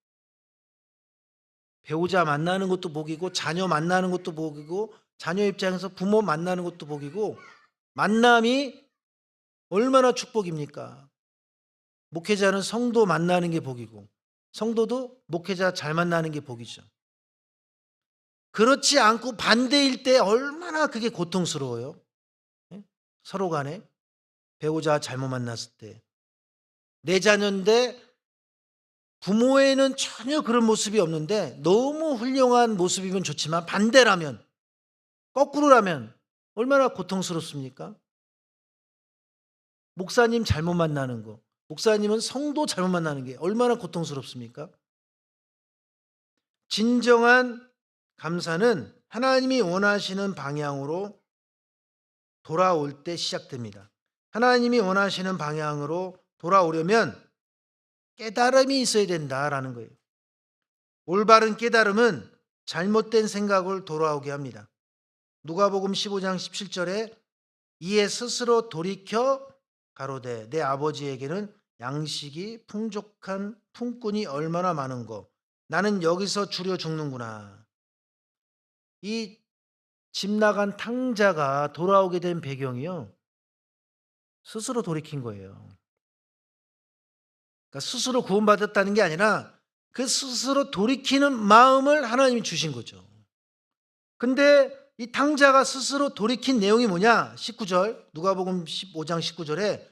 배우자 만나는 것도 복이고, 자녀 만나는 것도 복이고, 자녀 입장에서 부모 만나는 것도 복이고, 만남이 얼마나 축복입니까? 목회자는 성도 만나는 게 복이고, 성도도 목회자 잘 만나는 게 복이죠. 그렇지 않고 반대일 때 얼마나 그게 고통스러워요. 서로 간에 배우자 잘못 만났을 때, 내 자녀인데 부모에는 전혀 그런 모습이 없는데 너무 훌륭한 모습이면 좋지만 반대라면, 거꾸로라면 얼마나 고통스럽습니까? 목사님 잘못 만나는 거, 목사님은 성도 잘못 만나는 게 얼마나 고통스럽습니까? 진정한 감사는 하나님이 원하시는 방향으로 돌아올 때 시작됩니다. 하나님이 원하시는 방향으로 돌아오려면 깨달음이 있어야 된다라는 거예요. 올바른 깨달음은 잘못된 생각을 돌아오게 합니다. 누가복음 15장 17절에 이에 스스로 돌이켜 가로되 내 아버지에게는 양식이 풍족한 품꾼이 얼마나 많은고 나는 여기서 주려 죽는구나. 이 집 나간 탕자가 돌아오게 된 배경이요, 스스로 돌이킨 거예요. 그러니까 스스로 구원받았다는 게 아니라 그 스스로 돌이키는 마음을 하나님이 주신 거죠. 근데 이 탕자가 스스로 돌이킨 내용이 뭐냐? 19절, 누가복음 15장 19절에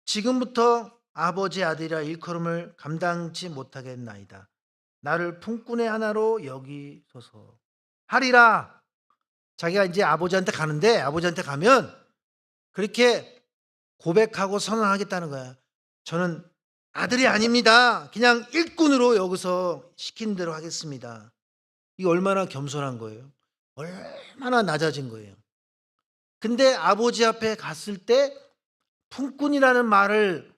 지금부터 아버지 아들이라 일컬음을 감당치 못하겠나이다. 나를 품꾼의 하나로 여기소서 하리라. 자기가 이제 아버지한테 가는데, 아버지한테 가면 그렇게 고백하고 선언하겠다는 거야. 저는 아들이 아닙니다. 그냥 일꾼으로 여기서 시킨 대로 하겠습니다. 이게 얼마나 겸손한 거예요. 얼마나 낮아진 거예요. 근데 아버지 앞에 갔을 때 품꾼이라는 말을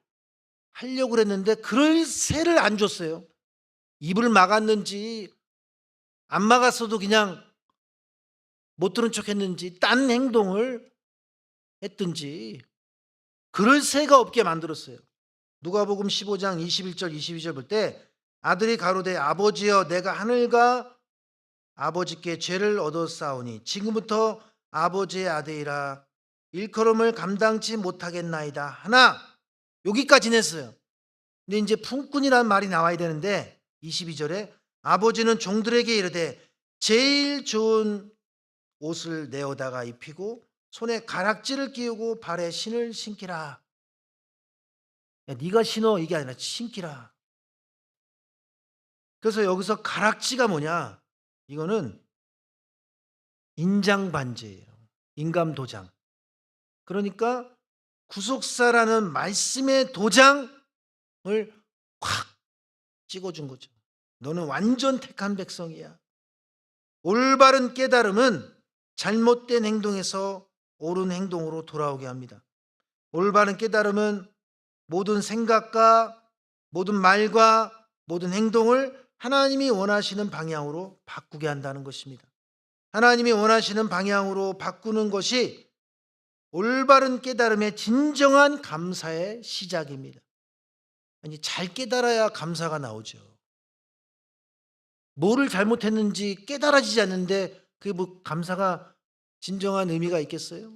하려고 그랬는데 그럴 새를 안 줬어요. 입을 막았는지 안 막았어도 그냥 못 들은 척 했는지 딴 행동을 했든지 그럴 새가 없게 만들었어요. 누가복음 15장 21절 22절 볼 때 아들이 가로되 아버지여 내가 하늘과 아버지께 죄를 얻었사오니 지금부터 아버지의 아들이라 일컬음을 감당치 못하겠나이다 하나, 여기까지는 했어요. 근데 이제 품꾼이라는 말이 나와야 되는데 22절에 아버지는 종들에게 이르되 제일 좋은 옷을 내어다가 입히고 손에 가락지를 끼우고 발에 신을 신기라. 야, 네가 신어 이게 아니라 신기라. 그래서 여기서 가락지가 뭐냐? 이거는 인장 반지예요. 인감 도장. 그러니까 구속사라는 말씀의 도장을 확 찍어준 거죠. 너는 완전 택한 백성이야. 올바른 깨달음은 잘못된 행동에서 옳은 행동으로 돌아오게 합니다. 올바른 깨달음은 모든 생각과 모든 말과 모든 행동을 하나님이 원하시는 방향으로 바꾸게 한다는 것입니다. 하나님이 원하시는 방향으로 바꾸는 것이 올바른 깨달음의 진정한 감사의 시작입니다. 아니, 잘 깨달아야 감사가 나오죠. 뭐를 잘못했는지 깨달아지지 않는데 그게 뭐 감사가 진정한 의미가 있겠어요?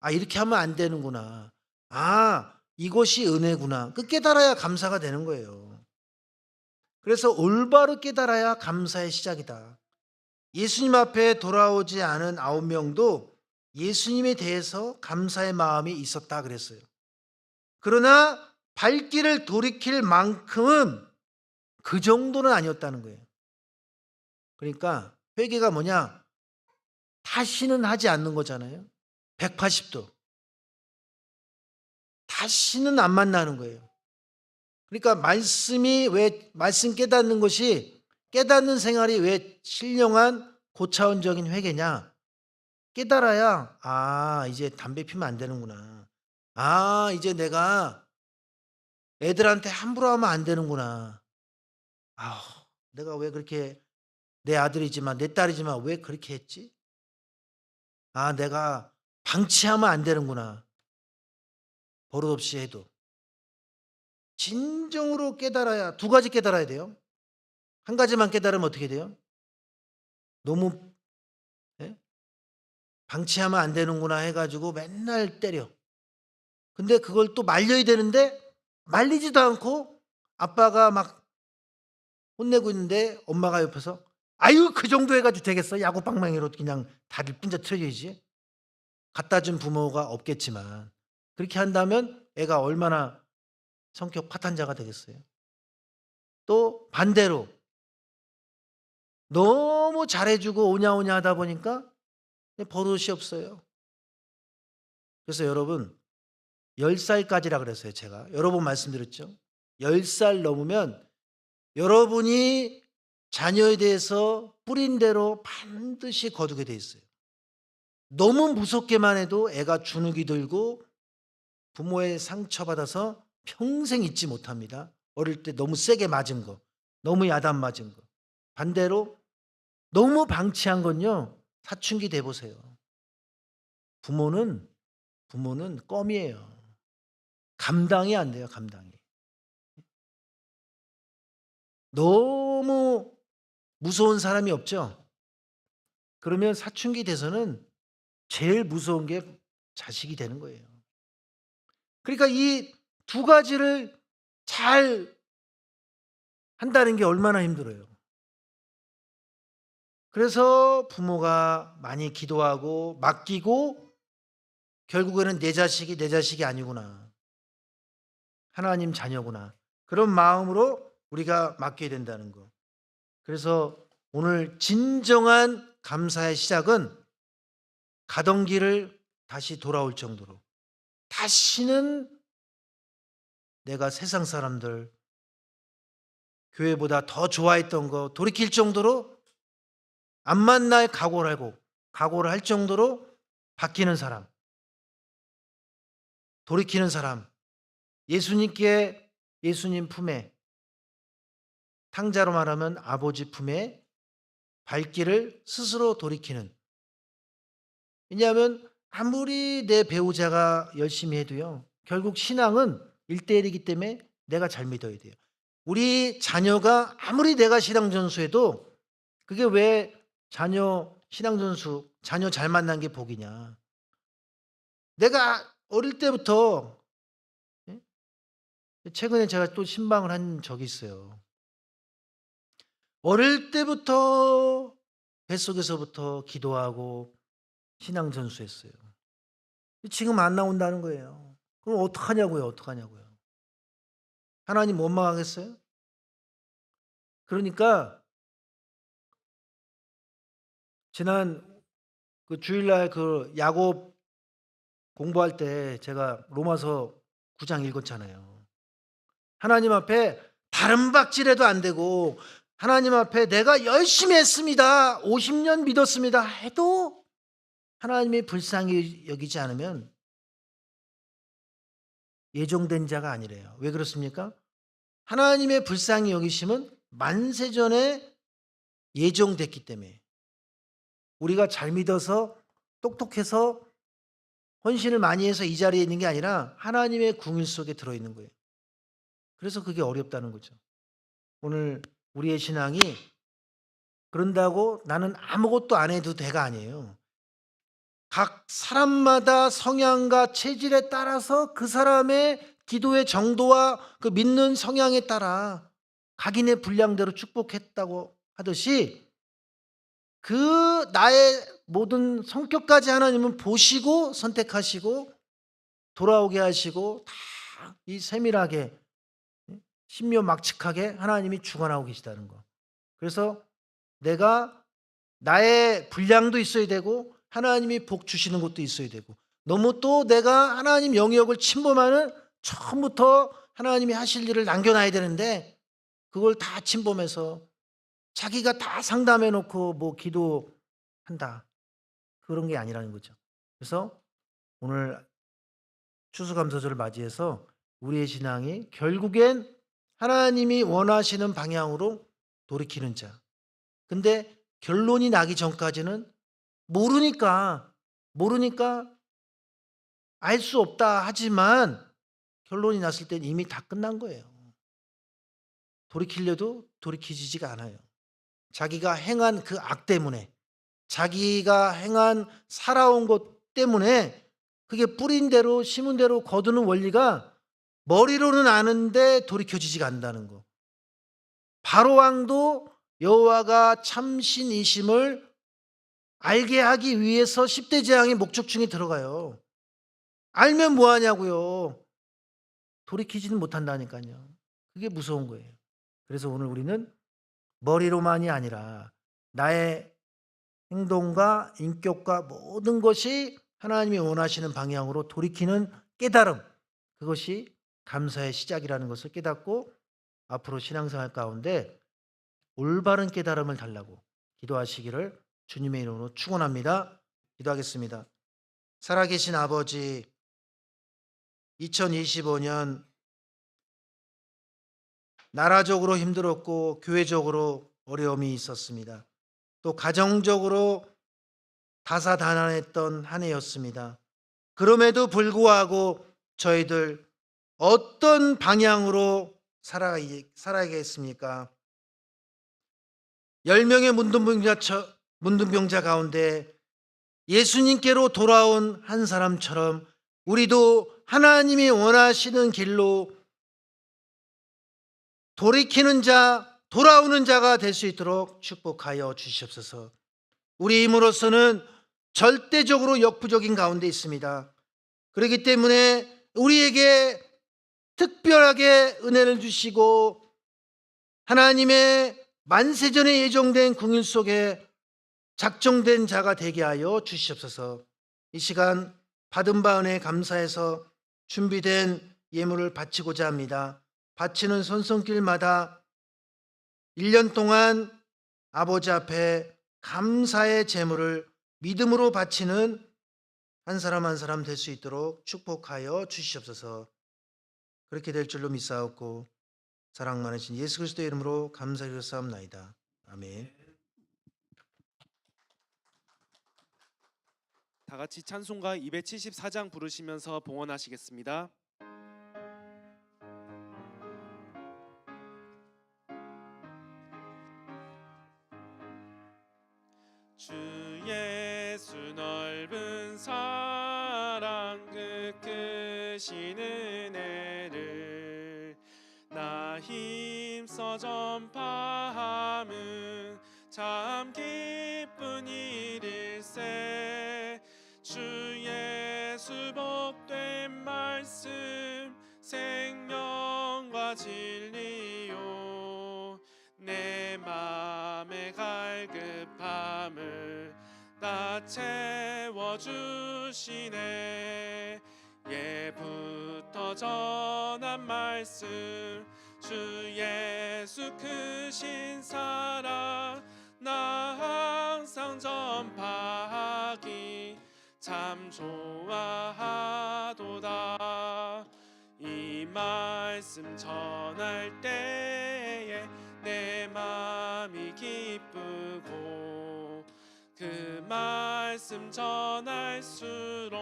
아, 이렇게 하면 안 되는구나. 아, 이것이 은혜구나. 그 깨달아야 감사가 되는 거예요. 그래서 올바로 깨달아야 감사의 시작이다. 예수님 앞에 돌아오지 않은 9명도 예수님에 대해서 감사의 마음이 있었다 그랬어요. 그러나 발길을 돌이킬 만큼은 그 정도는 아니었다는 거예요. 그러니까 회개가 뭐냐? 다시는 하지 않는 거잖아요. 180도. 다시는 안 만나는 거예요. 그러니까 말씀 깨닫는 것이, 깨닫는 생활이 왜 신령한 고차원적인 회개냐? 깨달아야, 아, 이제 담배 피면 안 되는구나. 아, 이제 내가 애들한테 함부로 하면 안 되는구나. 아, 내가 왜 그렇게, 내 아들이지만 내 딸이지만 왜 그렇게 했지? 아, 내가 방치하면 안 되는구나. 버릇없이 해도. 진정으로 깨달아야, 두 가지 깨달아야 돼요. 한 가지만 깨달으면 어떻게 돼요? 너무 방치하면 안 되는구나 해가지고 맨날 때려. 근데 그걸 또 말려야 되는데 말리지도 않고 아빠가 막 혼내고 있는데 엄마가 옆에서 아유 그 정도 해가지고 되겠어? 야구방망이로 그냥 다리를 뿜자 틀어줘야지. 갖다 준 부모가 없겠지만 그렇게 한다면 애가 얼마나 성격 파탄자가 되겠어요. 또 반대로 너무 잘해주고 오냐오냐 하다 보니까 버릇이 없어요. 그래서 여러분 10살까지라 그랬어요. 제가 여러 번 말씀드렸죠. 10살 넘으면 여러분이 자녀에 대해서 뿌린 대로 반드시 거두게 돼 있어요. 너무 무섭게만 해도 애가 주눅이 들고 부모의 상처받아서 평생 잊지 못합니다. 어릴 때 너무 세게 맞은 거, 너무 야단 맞은 거. 반대로 너무 방치한 건요, 사춘기 돼 보세요. 부모는 껌이에요. 감당이 안 돼요, 감당이. 너무 무서운 사람이 없죠? 그러면 사춘기 돼서는 제일 무서운 게 자식이 되는 거예요. 그러니까 이 두 가지를 잘 한다는 게 얼마나 힘들어요. 그래서 부모가 많이 기도하고 맡기고 결국에는 내 자식이 아니구나. 하나님 자녀구나. 그런 마음으로 우리가 맡겨야 된다는 거. 그래서 오늘 진정한 감사의 시작은 가던 길을 다시 돌아올 정도로 다시는 내가 세상 사람들 교회보다 더 좋아했던 거 돌이킬 정도로 안 만날 각오를 할 정도로 바뀌는 사람, 돌이키는 사람, 예수님 품에, 탕자로 말하면 아버지 품에 발길을 스스로 돌이키는. 왜냐하면 아무리 내 배우자가 열심히 해도요, 결국 신앙은 1대1이기 때문에 내가 잘 믿어야 돼요. 우리 자녀가 아무리 내가 신앙 전수해도 그게 왜 자녀 잘 만난 게 복이냐. 내가 어릴 때부터, 최근에 제가 또 신방을 한 적이 있어요. 어릴 때부터 뱃속에서부터 기도하고 신앙 전수했어요. 지금 안 나온다는 거예요. 그럼 어떡하냐고요. 하나님 원망하겠어요? 그러니까 지난 그 주일날 그 야곱 공부할 때 제가 로마서 9장 읽었잖아요. 하나님 앞에 다른 박질해도 안 되고 하나님 앞에 내가 열심히 했습니다. 50년 믿었습니다. 해도 하나님이 불쌍히 여기지 않으면 예정된 자가 아니래요. 왜 그렇습니까? 하나님의 불쌍히 여기심은 만세전에 예정됐기 때문에 우리가 잘 믿어서 똑똑해서 헌신을 많이 해서 이 자리에 있는 게 아니라 하나님의 궁일 속에 들어있는 거예요. 그래서 그게 어렵다는 거죠. 오늘 우리의 신앙이 그런다고 나는 아무것도 안 해도 돼가 아니에요. 각 사람마다 성향과 체질에 따라서 그 사람의 기도의 정도와 그 믿는 성향에 따라 각인의 분량대로 축복했다고 하듯이 그 나의 모든 성격까지 하나님은 보시고 선택하시고 돌아오게 하시고 다 이 세밀하게 신묘막측하게 하나님이 주관하고 계시다는 거. 그래서 내가 나의 분량도 있어야 되고 하나님이 복 주시는 것도 있어야 되고 너무 또 내가 하나님 영역을 침범하는 처음부터 하나님이 하실 일을 남겨놔야 되는데 그걸 다 침범해서 자기가 다 상담해 놓고 뭐 기도한다. 그런 게 아니라는 거죠. 그래서 오늘 추수감사절을 맞이해서 우리의 신앙이 결국엔 하나님이 원하시는 방향으로 돌이키는 자. 근데 결론이 나기 전까지는 모르니까 알 수 없다 하지만 결론이 났을 땐 이미 다 끝난 거예요. 돌이키려도 돌이키지가 않아요. 자기가 행한 그 악 때문에 자기가 행한 살아온 것 때문에 그게 뿌린 대로 심은 대로 거두는 원리가 머리로는 아는데 돌이켜지지가 않는다는 거. 바로왕도 여호와가 참신이심을 알게 하기 위해서 10대 재앙의 목적 중에 들어가요. 알면 뭐 하냐고요. 돌이키지는 못한다니까요. 그게 무서운 거예요. 그래서 오늘 우리는 머리로만이 아니라 나의 행동과 인격과 모든 것이 하나님이 원하시는 방향으로 돌이키는 깨달음, 그것이 감사의 시작이라는 것을 깨닫고 앞으로 신앙생활 가운데 올바른 깨달음을 달라고 기도하시기를 주님의 이름으로 축원합니다. 기도하겠습니다. 살아계신 아버지, 2025년 나라적으로 힘들었고 교회적으로 어려움이 있었습니다. 또 가정적으로 다사다난했던 한 해였습니다. 그럼에도 불구하고 저희들 어떤 방향으로 살아야겠습니까? 10명의 문둥병자 가운데 예수님께로 돌아온 한 사람처럼 우리도 하나님이 원하시는 길로 돌이키는 자, 돌아오는 자가 될 수 있도록 축복하여 주시옵소서. 우리 힘으로서는 절대적으로 역부족인 가운데 있습니다. 그렇기 때문에 우리에게 특별하게 은혜를 주시고 하나님의 만세전에 예정된 궁일 속에 작정된 자가 되게 하여 주시옵소서. 이 시간 받은 바 은혜에 감사해서 준비된 예물을 바치고자 합니다. 바치는 손손길마다 1년 동안 아버지 앞에 감사의 제물을 믿음으로 바치는 한 사람 한 사람 될 수 있도록 축복하여 주시옵소서. 그렇게 될 줄로 믿사옵고 사랑 많으신 예수 그리스도의 이름으로 감사드리옵나이다. 아멘. 다 같이 찬송가 274장 부르시면서 봉헌하시겠습니다. 주 예수 넓은 사랑 그 크신 은혜를 나 힘써 전파함은 참 기쁜 일일세. 주 예수 복된 말씀 생명과 진리요 내 맘의 갈급함을 다 채워주시네. 예부터 전한 말씀 주 예수 크신 사랑 나 항상 전파하기 참 좋아하도다. 이 말씀 전할 때에 내 마음이 기쁘고 그 말씀 전할수록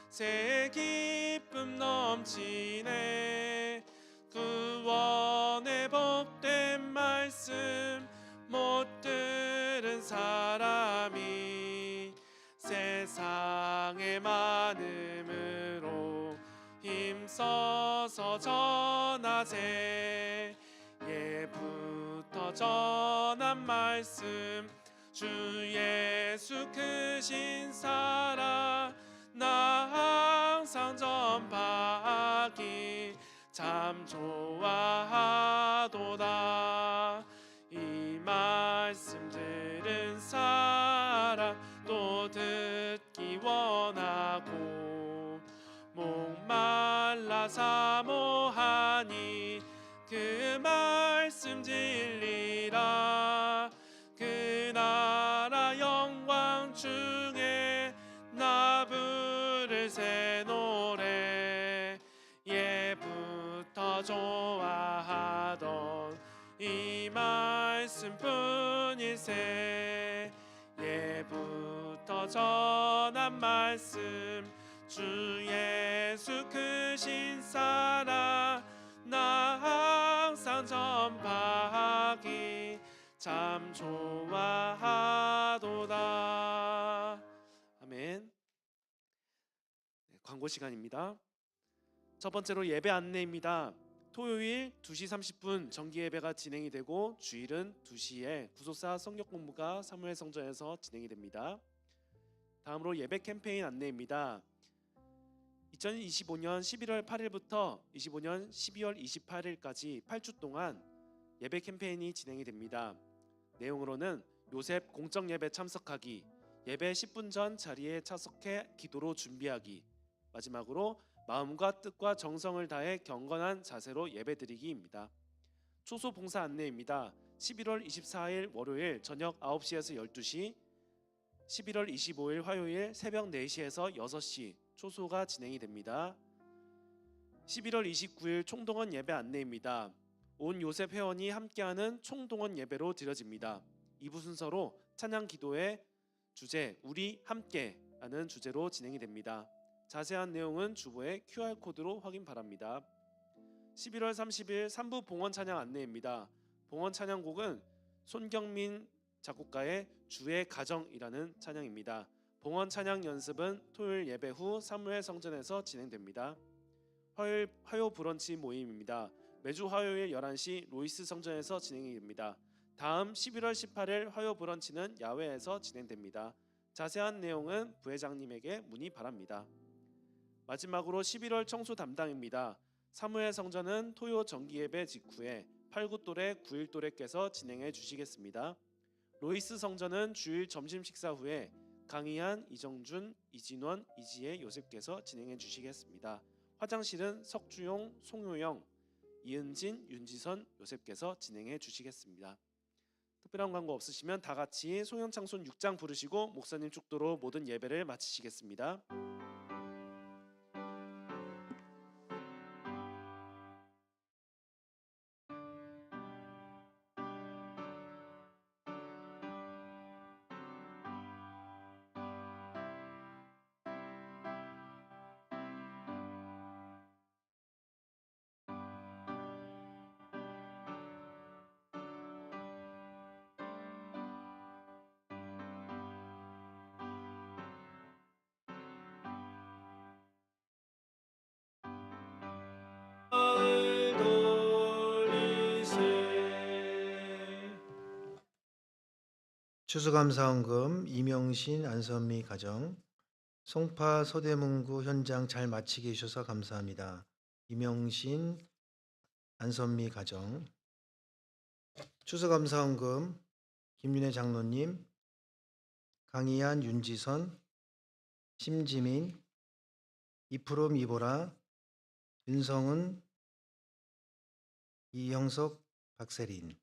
새 기쁨 넘치네. 구원의 복된 말씀 못 들은 사람이 세상의 많음으로 힘써서 전하세. 예부터 전한 말씀 주 예수 크신 사랑 나 항상 전파하기 참 좋아하도다. 이 말씀 들은 사람 또 듣기 원하고 목말라 사모하니 그 말씀 진리라. 그 나라 영광 중에 나 부를 새 노래 예부터 좋아하던 이 말씀뿐일세. 예부터 전한 말씀 주 예수 크신 사랑 나 항상 전파하기 참 좋아하도다. 아멘. 광고 시간입니다. 첫 번째로 예배 안내입니다. 토요일 2시 30분 정기 예배가 진행이 되고 주일은 2시에 구속사 성경 공부가 사무엘 성전에서 진행이 됩니다. 다음으로 예배 캠페인 안내입니다. 2025년 11월 8일부터 25년 12월 28일까지 8주 동안 예배 캠페인이 진행이 됩니다. 내용으로는 요셉 공적 예배 참석하기, 예배 10분 전 자리에 참석해 기도로 준비하기, 마지막으로 마음과 뜻과 정성을 다해 경건한 자세로 예배드리기입니다. 초소 봉사 안내입니다. 11월 24일 월요일 저녁 9시에서 12시, 11월 25일 화요일 새벽 4시에서 6시 초소가 진행이 됩니다. 11월 29일 총동원 예배 안내입니다. 온 요셉 회원이 함께하는 총동원 예배로 드려집니다. 2부 순서로 찬양 기도의 주제 우리 함께라는 주제로 진행이 됩니다. 자세한 내용은 주보의 QR코드로 확인 바랍니다. 11월 30일 3부 봉헌 찬양 안내입니다. 봉헌 찬양곡은 손경민 작곡가의 주의 가정이라는 찬양입니다. 봉헌 찬양 연습은 토요일 예배 후 사무엘 성전에서 진행됩니다. 화요 브런치 모임입니다. 매주 화요일 11시 로이스 성전에서 진행이 됩니다. 다음 11월 18일 화요 브런치는 야외에서 진행됩니다. 자세한 내용은 부회장님에게 문의 바랍니다. 마지막으로 11월 청소 담당입니다. 사무엘 성전은 토요 정기예배 직후에 8, 9또래, 9일또래께서 진행해 주시겠습니다. 로이스 성전은 주일 점심 식사 후에 강희한, 이정준, 이진원, 이지혜, 요셉께서 진행해 주시겠습니다. 화장실은 석주용, 송효영, 이은진, 윤지선, 요셉께서 진행해 주시겠습니다. 특별한 광고 없으시면 다 같이 송영창손 6장 부르시고 목사님 축도로 모든 예배를 마치시겠습니다. 추수감사원금 이명신 안선미 가정 송파 서대문구 현장 잘 마치게 해주셔서 감사합니다. 이명신 안선미 가정. 추수감사원금 김윤혜 장로님, 강희안, 윤지선, 심지민, 이프롬, 이보라, 윤성은, 이형석, 박세린,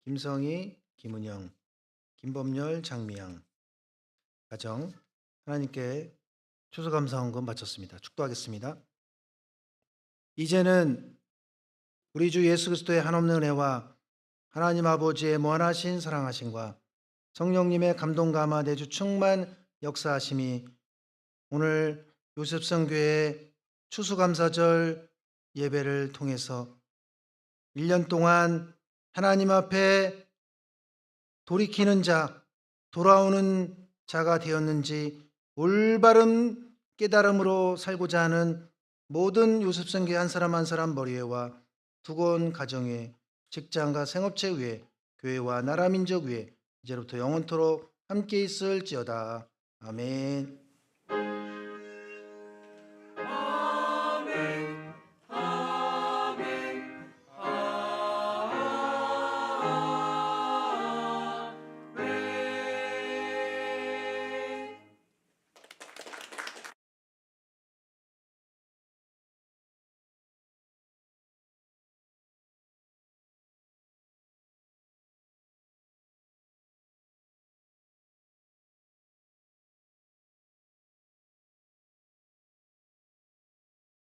김성희, 김은영, 김범열, 장미양 가정 하나님께 추수감사원금 바쳤습니다. 축도하겠습니다. 이제는 우리 주 예수 그리스도의 한없는 은혜와 하나님 아버지의 무한하신 사랑하심과 성령님의 감동 감화 내주 충만 역사하심이 오늘 요셉성교회 추수감사절 예배를 통해서 1년 동안 하나님 앞에 돌이키는 자, 돌아오는 자가 되었는지 올바른 깨달음으로 살고자 하는 모든 요셉성교회 한 사람 한 사람 머리에와 두건 가정에 직장과 생업체 위에 교회와 나라 민족 위에 이제부터 영원토록 함께 있을지어다. 아멘.